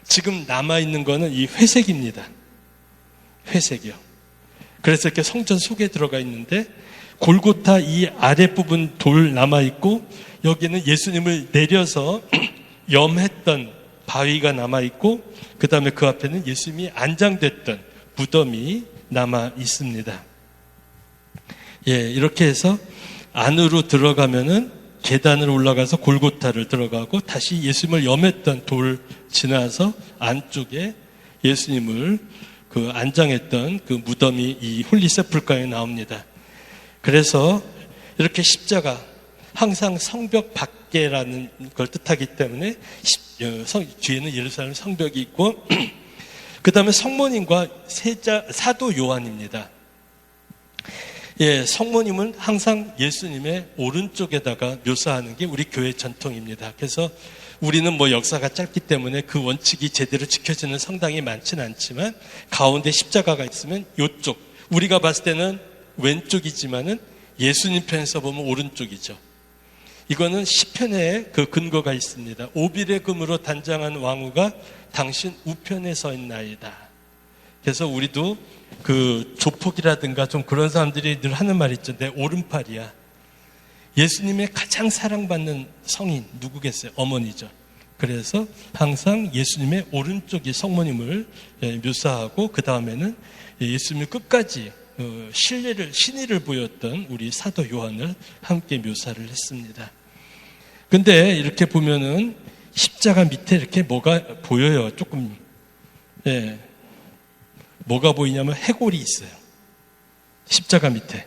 지금 남아있는 거는 이 회색입니다. 회색이요. 그래서 이렇게 성전 속에 들어가 있는데 골고타 이 아랫부분 돌 남아있고 여기는 예수님을 내려서 염했던 바위가 남아있고 그 다음에 그 앞에는 예수님이 안장됐던 무덤이 남아있습니다. 예, 이렇게 해서 안으로 들어가면은 계단을 올라가서 골고타를 들어가고 다시 예수님을 염했던 돌 지나서 안쪽에 예수님을 그 안장했던 그 무덤이 이 홀리 세풀가에 나옵니다. 그래서 이렇게 십자가 항상 성벽 밖에라는 걸 뜻하기 때문에 뒤에는 예루살렘 성벽이 있고 그 다음에 성모님과 사도 요한입니다. 예, 성모님은 항상 예수님의 오른쪽에다가 묘사하는 게 우리 교회 전통입니다. 그래서 우리는 뭐 역사가 짧기 때문에 그 원칙이 제대로 지켜지는 성당이 많지는 않지만 가운데 십자가가 있으면 이쪽 우리가 봤을 때는 왼쪽이지만은 예수님 편에서 보면 오른쪽이죠. 이거는 시편에 그 근거가 있습니다. 오빌의 금으로 단장한 왕후가 당신 우편에 서 있나이다. 그래서 우리도 그 조폭이라든가 좀 그런 사람들이 늘 하는 말 있죠. 내 오른팔이야. 예수님의 가장 사랑받는 성인 누구겠어요? 어머니죠. 그래서 항상 예수님의 오른쪽이 성모님을 묘사하고 그 다음에는 예수님이 끝까지 신의를 보였던 우리 사도 요한을 함께 묘사를 했습니다. 근데 이렇게 보면은 십자가 밑에 이렇게 뭐가 보여요. 조금, 예. 뭐가 보이냐면 해골이 있어요. 십자가 밑에.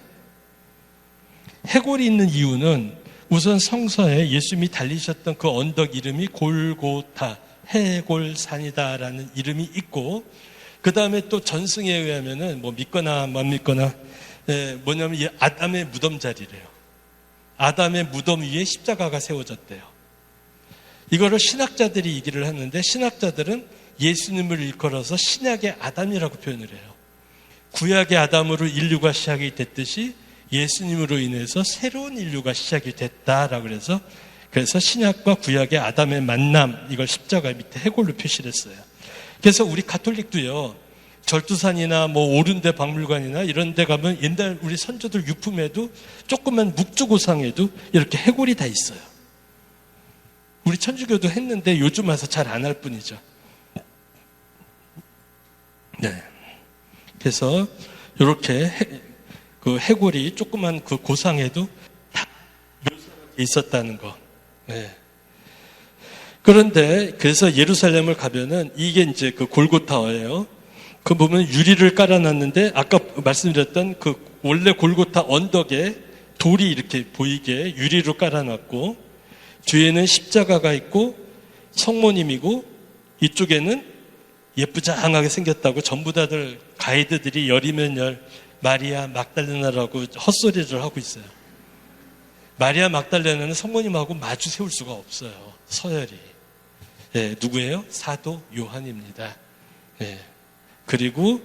해골이 있는 이유는 우선 성서에 예수님이 달리셨던 그 언덕 이름이 골고타, 해골산이다라는 이름이 있고, 그 다음에 또 전승에 의하면은 뭐 믿거나 안 믿거나, 뭐냐면 아담의 무덤 자리래요. 아담의 무덤 위에 십자가가 세워졌대요. 이거를 신학자들이 얘기를 하는데, 신학자들은 예수님을 일컬어서 신약의 아담이라고 표현을 해요. 구약의 아담으로 인류가 시작이 됐듯이 예수님으로 인해서 새로운 인류가 시작이 됐다라고 그래서 신약과 구약의 아담의 만남, 이걸 십자가 밑에 해골로 표시를 했어요. 그래서 우리 가톨릭도요, 절두산이나 뭐 오륜대 박물관이나 이런 데 가면 옛날 우리 선조들 유품에도 조그만 묵주고상에도 이렇게 해골이 다 있어요. 우리 천주교도 했는데 요즘 와서 잘 안 할 뿐이죠. 네. 그래서 이렇게 그 해골이 조그만 그 고상에도 다 묘사가 있었다는 거. 네. 그런데 그래서 예루살렘을 가면은 이게 이제 그 골고타예요. 그 보면 유리를 깔아놨는데 아까 말씀드렸던 그 원래 골고타 언덕에 돌이 이렇게 보이게 유리로 깔아놨고 뒤에는 십자가가 있고 성모님이고 이쪽에는 예쁘장하게 생겼다고 전부 다들 가이드들이 열이면 열 마리아 막달레나라고 헛소리를 하고 있어요. 마리아 막달레나는 성모님하고 마주 세울 수가 없어요. 서열이. 예, 누구예요? 사도 요한입니다. 예. 그리고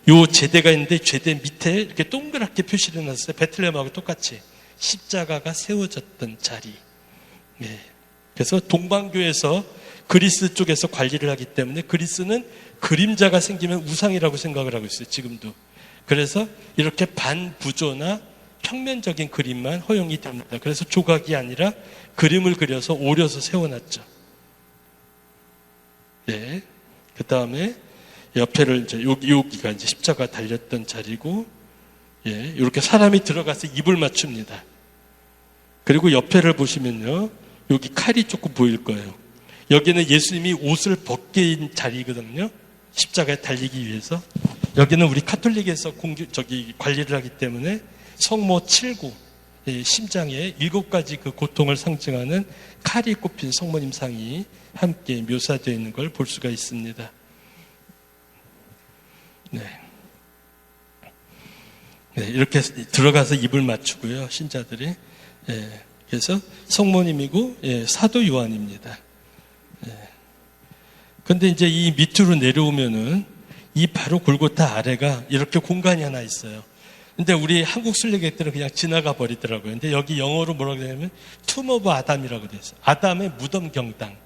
요 제대가 있는데 제대 밑에 이렇게 동그랗게 표시를 해놨어요. 베틀레헴하고 똑같이 십자가가 세워졌던 자리. 예. 그래서 동방교에서 그리스 쪽에서 관리를 하기 때문에 그리스는 그림자가 생기면 우상이라고 생각을 하고 있어요. 지금도. 그래서 이렇게 반부조나 평면적인 그림만 허용이 됩니다. 그래서 조각이 아니라 그림을 그려서 오려서 세워놨죠. 네. 그 다음에 옆에를 이제 여기가 이제 십자가 달렸던 자리고, 예, 이렇게 사람이 들어가서 입을 맞춥니다. 그리고 옆에를 보시면요, 여기 칼이 조금 보일 거예요. 여기는 예수님이 옷을 벗긴 자리거든요. 십자가에 달리기 위해서. 여기는 우리 카톨릭에서 관리를 하기 때문에 성모 7구, 심장에 7가지 그 고통을 상징하는 칼이 꼽힌 성모님 상이 함께 묘사되어 있는 걸 볼 수가 있습니다. 네. 네, 이렇게 들어가서 입을 맞추고요, 신자들이. 예, 그래서 성모님이고, 예, 사도 요한입니다. 근데 이제 이 밑으로 내려오면은 이 바로 골고타 아래가 이렇게 공간이 하나 있어요. 근데 우리 한국 순례객들은 그냥 지나가 버리더라고요. 근데 여기 영어로 뭐라고 되냐면 툼 오브 아담이라고 되어 있어요. 아담의 무덤 경당.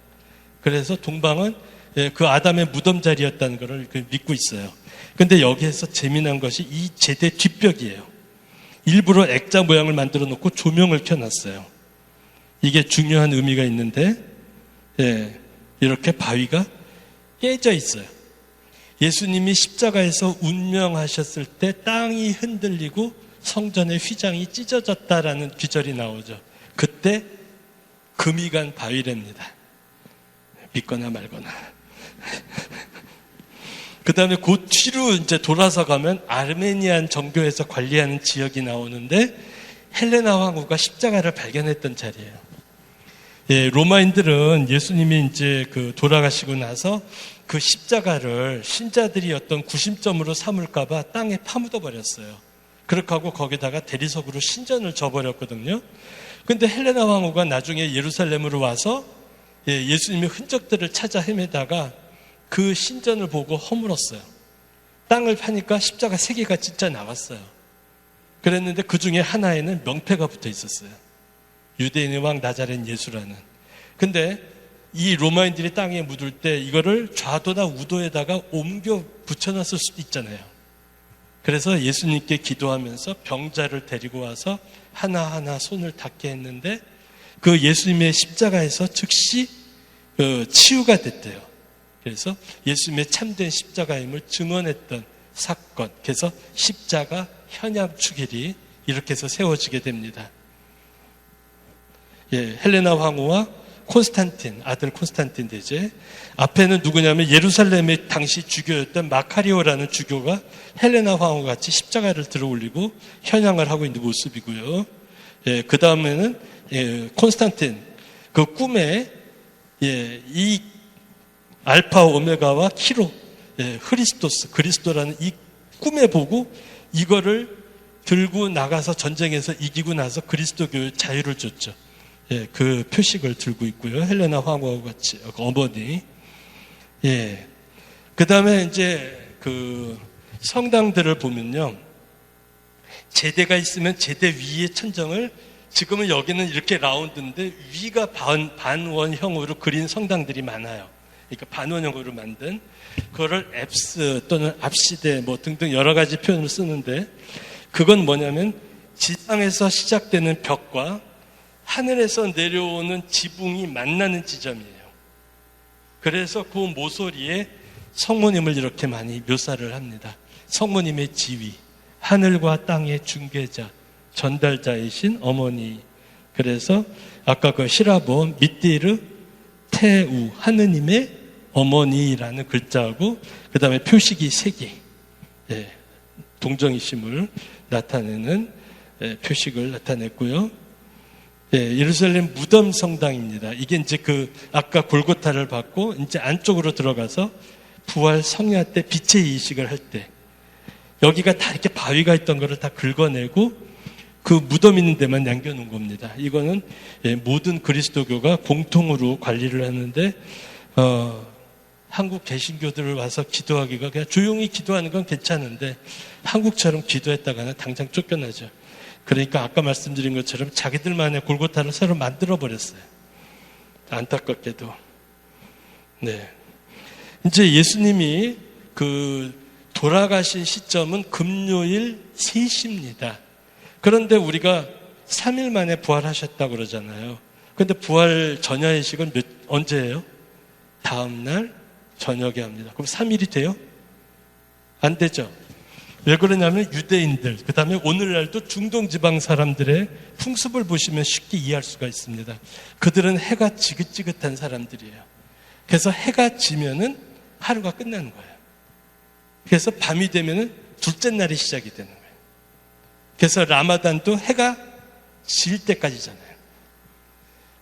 그래서 동방은 그 아담의 무덤 자리였다는 것을 믿고 있어요. 근데 여기에서 재미난 것이 이 제대 뒷벽이에요. 일부러 액자 모양을 만들어 놓고 조명을 켜놨어요. 이게 중요한 의미가 있는데, 예, 이렇게 바위가 깨져 있어요. 예수님이 십자가에서 운명하셨을 때 땅이 흔들리고 성전의 휘장이 찢어졌다라는 기절이 나오죠. 그때 금이 간 바위랍니다. 믿거나 말거나. 그 다음에 그 뒤로 이제 돌아서 가면 아르메니안 정교에서 관리하는 지역이 나오는데 헬레나 황후가 십자가를 발견했던 자리예요. 예, 로마인들은 예수님이 이제 돌아가시고 나서 그 십자가를 신자들이 어떤 구심점으로 삼을까봐 땅에 파묻어 버렸어요. 그렇게 하고 거기다가 대리석으로 신전을 져버렸거든요. 근데 헬레나 황후가 나중에 예루살렘으로 와서 예수님의 흔적들을 찾아 헤매다가 그 신전을 보고 허물었어요. 땅을 파니까 십자가 3개가 진짜 나왔어요. 그랬는데 그 중에 하나에는 명패가 붙어 있었어요. 유대인의 왕 나자렛 예수라는. 근데 이 로마인들이 땅에 묻을 때 이거를 좌도나 우도에다가 옮겨 붙여놨을 수도 있잖아요. 그래서 예수님께 기도하면서 병자를 데리고 와서 하나하나 손을 닿게 했는데 그 예수님의 십자가에서 즉시 치유가 됐대요. 그래서 예수님의 참된 십자가임을 증언했던 사건. 그래서 십자가 현양축일이 이렇게 해서 세워지게 됩니다. 예, 헬레나 황후와 콘스탄틴, 아들 콘스탄틴 대제. 앞에는 누구냐면 예루살렘의 당시 주교였던 마카리오라는 주교가 헬레나 황후 같이 십자가를 들어 올리고 현양을 하고 있는 모습이고요. 예, 그 다음에는 콘스탄틴, 그 꿈에 이 알파 오메가와 키로, 흐리스토스, 그리스도라는 이 꿈에 보고 이거를 들고 나가서 전쟁에서 이기고 나서 그리스도교의 자유를 줬죠. 그 표식을 들고 있고요. 헬레나 황후와 같이 어머니. 그 다음에 이제 그 성당들을 보면요, 제대가 있으면 제대 위에 천정을, 지금은 여기는 이렇게 라운드인데 위가 반원형으로 그린 성당들이 많아요. 그러니까 반원형으로 만든, 그거를 앱스 또는 앞시대 뭐 등등 여러 가지 표현을 쓰는데, 그건 뭐냐면 지상에서 시작되는 벽과 하늘에서 내려오는 지붕이 만나는 지점이에요. 그래서 그 모서리에 성모님을 이렇게 많이 묘사를 합니다. 성모님의 지위, 하늘과 땅의 중개자, 전달자이신 어머니. 그래서 아까 그 시라보 미띠르 테우, 하느님의 어머니라는 글자하고 그 다음에 표식이 3개, 동정이심을 나타내는 표식을 나타냈고요. 예루살렘 무덤 성당입니다. 이게 이제 그 아까 골고타를 받고 이제 안쪽으로 들어가서 부활 성야 때 빛의 이식을 할 때 여기가 다 이렇게 바위가 있던 거를 다 긁어내고 그 무덤 있는 데만 남겨놓은 겁니다. 이거는 모든 그리스도교가 공통으로 관리를 하는데 한국 개신교들을 와서 기도하기가 그냥 조용히 기도하는 건 괜찮은데 한국처럼 기도했다가는 당장 쫓겨나죠. 그러니까 아까 말씀드린 것처럼 자기들만의 골고타를 새로 만들어버렸어요. 안타깝게도. 이제 예수님이 그 돌아가신 시점은 금요일 3시입니다. 그런데 우리가 3일 만에 부활하셨다고 그러잖아요. 그런데 부활 전야의식은 언제예요? 다음날 저녁에 합니다. 그럼 3일이 돼요? 안 되죠. 왜 그러냐면 유대인들, 그 다음에 오늘날도 중동지방 사람들의 풍습을 보시면 쉽게 이해할 수가 있습니다. 그들은 해가 지긋지긋한 사람들이에요. 그래서 해가 지면은 하루가 끝나는 거예요. 그래서 밤이 되면은 둘째 날이 시작이 되는 거예요. 그래서 라마단도 해가 질 때까지잖아요.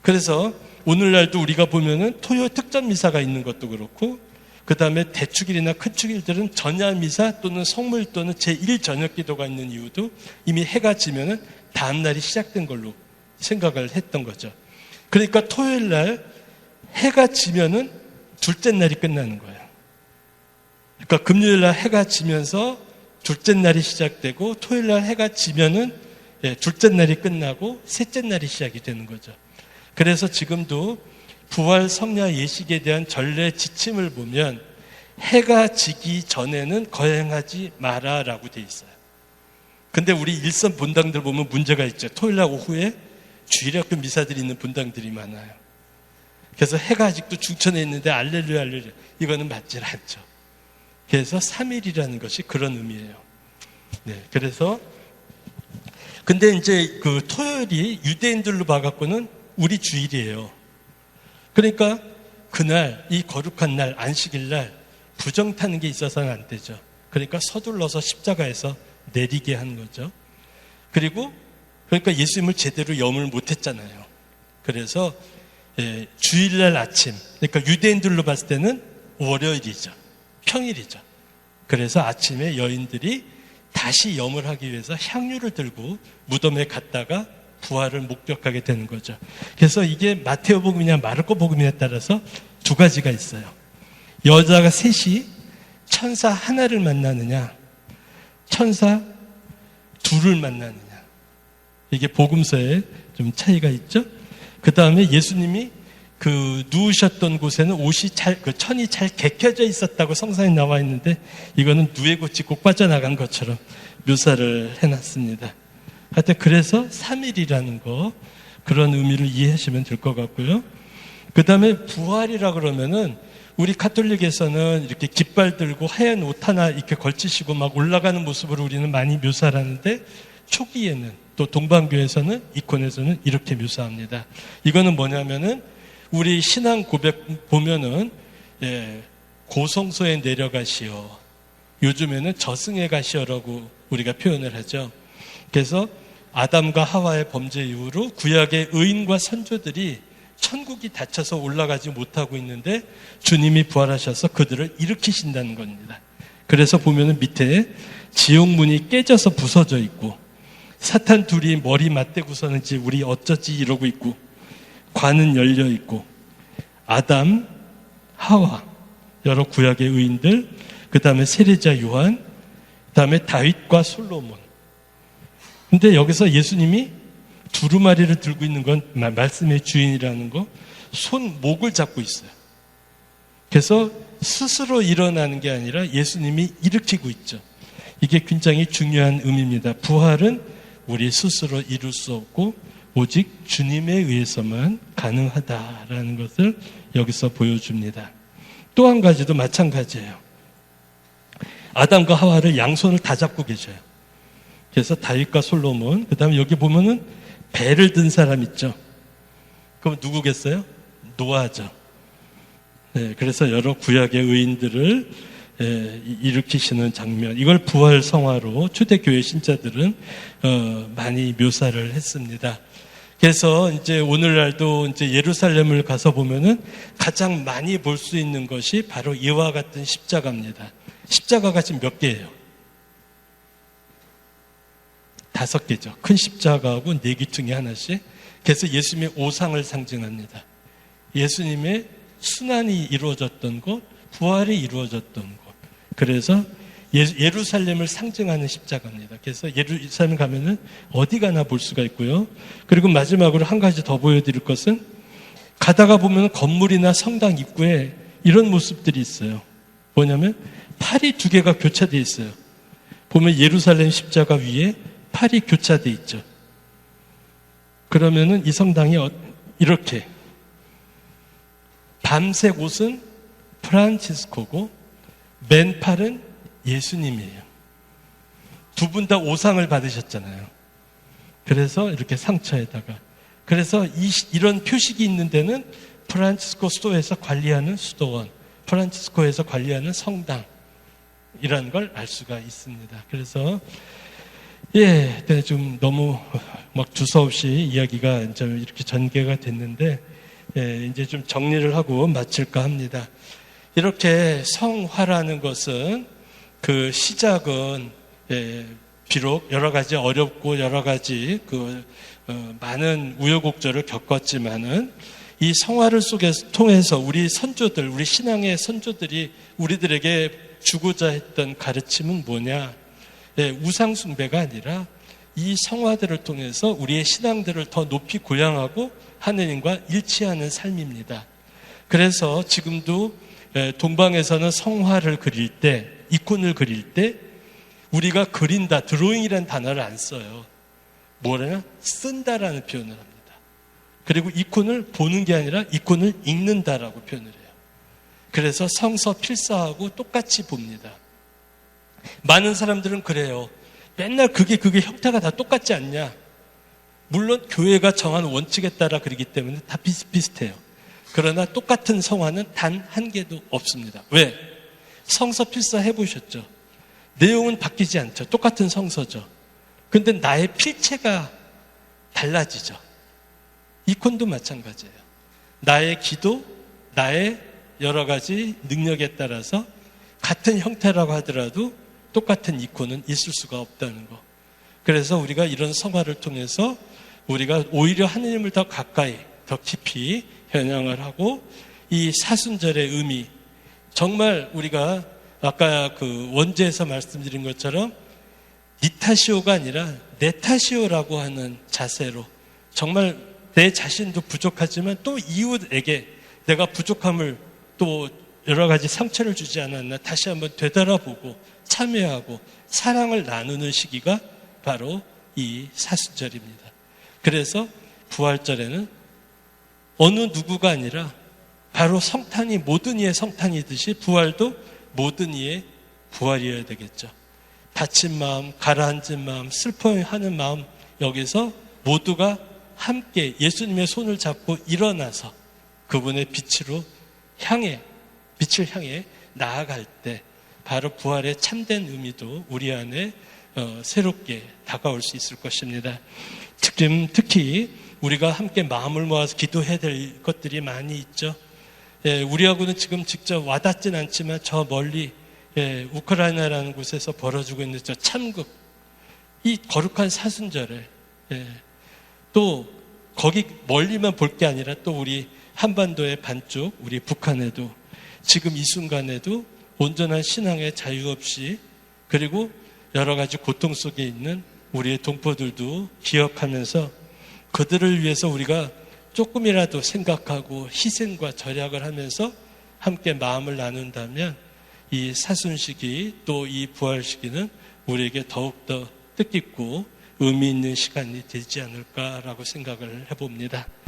그래서 오늘날도 우리가 보면은 토요 특전 미사가 있는 것도 그렇고, 그 다음에 대축일이나 큰 축일들은 전야미사 또는 성물 또는 제1 저녁 기도가 있는 이유도 이미 해가 지면은 다음 날이 시작된 걸로 생각을 했던 거죠. 그러니까 토요일 날 해가 지면은 둘째 날이 끝나는 거예요. 그러니까 금요일 날 해가 지면서 둘째 날이 시작되고 토요일 날 해가 지면은 둘째 날이 끝나고 셋째 날이 시작이 되는 거죠. 그래서 지금도 부활 성야 예식에 대한 전례 지침을 보면 해가 지기 전에는 거행하지 마라라고 돼 있어요. 근데 우리 일선 본당들 보면 문제가 있죠. 토요일 날 오후에 주일학교 미사들이 있는 본당들이 많아요. 그래서 해가 아직도 중천에 있는데 알렐루야 알렐루야 이거는 맞질 않죠. 그래서 3일이라는 것이 그런 의미예요. 그래서 근데 이제 그 토요일이 유대인들로 봐갖고는 우리 주일이에요. 그러니까 그날 이 거룩한 날 안식일 날 부정 타는 게 있어서는 안 되죠. 그러니까 서둘러서 십자가에서 내리게 하는 거죠. 그러니까 예수님을 제대로 염을 못했잖아요. 그래서 주일날 아침, 그러니까 유대인들로 봤을 때는 월요일이죠. 평일이죠. 그래서 아침에 여인들이 다시 염을 하기 위해서 향유를 들고 무덤에 갔다가 부활을 목격하게 되는 거죠. 그래서 이게 마테오 복음이냐 마르코 복음에 따라서 두 가지가 있어요. 여자가 셋이 천사 하나를 만나느냐, 천사 둘을 만나느냐. 이게 복음서에 좀 차이가 있죠. 그 다음에 예수님이 그 누우셨던 곳에는 옷이 천이 잘 개켜져 있었다고 성상에 나와 있는데 이거는 누에고치 꼭 빠져나간 것처럼 묘사를 해놨습니다. 하여튼 그래서 3일이라는 거 그런 의미를 이해하시면 될 것 같고요. 그 다음에 부활이라 그러면은 우리 카톨릭에서는 이렇게 깃발 들고 하얀 옷 하나 이렇게 걸치시고 막 올라가는 모습으로 우리는 많이 묘사를 하는데 초기에는 또 동방교에서는 이콘에서는 이렇게 묘사합니다. 이거는 뭐냐면은 우리 신앙 고백 보면은 고성소에 내려가시오. 요즘에는 저승에 가시오라고 우리가 표현을 하죠. 그래서 아담과 하와의 범죄 이후로 구약의 의인과 선조들이 천국이 닫혀서 올라가지 못하고 있는데 주님이 부활하셔서 그들을 일으키신다는 겁니다. 그래서 보면은 밑에 지옥문이 깨져서 부서져 있고 사탄 둘이 머리 맞대고서는 우리 어쩌지 이러고 있고 관은 열려 있고 아담, 하와, 여러 구약의 의인들, 그 다음에 세례자 요한, 그 다음에 다윗과 솔로몬. 근데 여기서 예수님이 두루마리를 들고 있는 건 말씀의 주인이라는 거, 손목을 잡고 있어요. 그래서 스스로 일어나는 게 아니라 예수님이 일으키고 있죠. 이게 굉장히 중요한 의미입니다. 부활은 우리 스스로 이룰 수 없고 오직 주님에 의해서만 가능하다라는 것을 여기서 보여줍니다. 또 한 가지도 마찬가지예요. 아담과 하와를 양손을 다 잡고 계셔요. 그래서 다윗과 솔로몬, 그 다음에 여기 보면은 배를 든 사람 있죠. 그럼 누구겠어요? 노아죠. 네, 그래서 여러 구약의 의인들을 일으키시는 장면, 이걸 부활 성화로 초대교회 신자들은 많이 묘사를 했습니다. 그래서 이제 오늘날도 이제 예루살렘을 가서 보면은 가장 많이 볼 수 있는 것이 바로 이와 같은 십자가입니다. 십자가가 지금 몇 개예요? 5개죠. 큰 십자가하고 4개 중에 하나씩. 그래서 예수님의 오상을 상징합니다. 예수님의 순환이 이루어졌던 곳, 부활이 이루어졌던 곳. 그래서 예루살렘을 상징하는 십자가입니다. 그래서 예루살렘 가면은 어디 가나 볼 수가 있고요. 그리고 마지막으로 한 가지 더 보여드릴 것은 가다가 보면 건물이나 성당 입구에 이런 모습들이 있어요. 뭐냐면 팔이 2개가 교차되어 있어요. 보면 예루살렘 십자가 위에 팔이 교차되어 있죠. 그러면은 이 성당이 이렇게 밤색 옷은 프란치스코고 맨팔은 예수님이에요. 두 분 다 오상을 받으셨잖아요. 그래서 이렇게 상처에다가, 그래서 이런 표식이 있는 데는 프란치스코 수도에서 관리하는 수도원, 프란치스코에서 관리하는 성당이라는 걸 알 수가 있습니다. 그래서 좀 너무 막 두서없이 이야기가 이제 이렇게 전개가 됐는데 이제 좀 정리를 하고 마칠까 합니다. 이렇게 성화라는 것은 그 시작은 비록 여러 가지 어렵고 여러 가지 많은 우여곡절을 겪었지만은 이 성화를 통해서 우리 선조들, 우리 신앙의 선조들이 우리들에게 주고자 했던 가르침은 뭐냐? 우상 숭배가 아니라 이 성화들을 통해서 우리의 신앙들을 더 높이 고양하고 하느님과 일치하는 삶입니다. 그래서 지금도 동방에서는 성화를 그릴 때, 이콘을 그릴 때 우리가 그린다, 드로잉이라는 단어를 안 써요. 뭐라냐? 쓴다라는 표현을 합니다. 그리고 이콘을 보는 게 아니라 이콘을 읽는다라고 표현을 해요. 그래서 성서 필사하고 똑같이 봅니다. 많은 사람들은 그래요. 맨날 그게 형태가 다 똑같지 않냐? 물론 교회가 정한 원칙에 따라 그러기 때문에 다 비슷비슷해요. 그러나 똑같은 성화는 단 한 개도 없습니다. 왜? 성서 필사 해보셨죠? 내용은 바뀌지 않죠. 똑같은 성서죠. 근데 나의 필체가 달라지죠. 이콘도 마찬가지예요. 나의 기도, 나의 여러 가지 능력에 따라서 같은 형태라고 하더라도 똑같은 이콘은 있을 수가 없다는 거. 그래서 우리가 이런 성화를 통해서 우리가 오히려 하느님을 더 가까이, 더 깊이 현양을 하고 이 사순절의 의미, 정말 우리가 아까 그 원제에서 말씀드린 것처럼 니 탓이오가 아니라 내 탓이오라고 하는 자세로 정말 내 자신도 부족하지만 또 이웃에게 내가 부족함을 또 여러 가지 상처를 주지 않았나 다시 한번 되돌아보고 참여하고 사랑을 나누는 시기가 바로 이 사순절입니다. 그래서 부활절에는 어느 누구가 아니라 바로 성탄이 모든 이의 성탄이듯이 부활도 모든 이의 부활이어야 되겠죠. 다친 마음, 가라앉은 마음, 슬퍼하는 마음, 여기서 모두가 함께 예수님의 손을 잡고 일어나서 그분의 빛을 향해 나아갈 때 바로 부활의 참된 의미도 우리 안에 새롭게 다가올 수 있을 것입니다. 특히 우리가 함께 마음을 모아서 기도해야 될 것들이 많이 있죠. 우리하고는 지금 직접 와닿진 않지만 저 멀리 우크라이나라는 곳에서 벌어지고 있는 저 참극, 이 거룩한 사순절에 또 거기 멀리만 볼 게 아니라 또 우리 한반도의 반쪽, 우리 북한에도 지금 이 순간에도 온전한 신앙의 자유 없이 그리고 여러 가지 고통 속에 있는 우리의 동포들도 기억하면서 그들을 위해서 우리가 조금이라도 생각하고 희생과 절약을 하면서 함께 마음을 나눈다면 이 사순시기 또 이 부활시기는 우리에게 더욱더 뜻깊고 의미 있는 시간이 되지 않을까라고 생각을 해봅니다.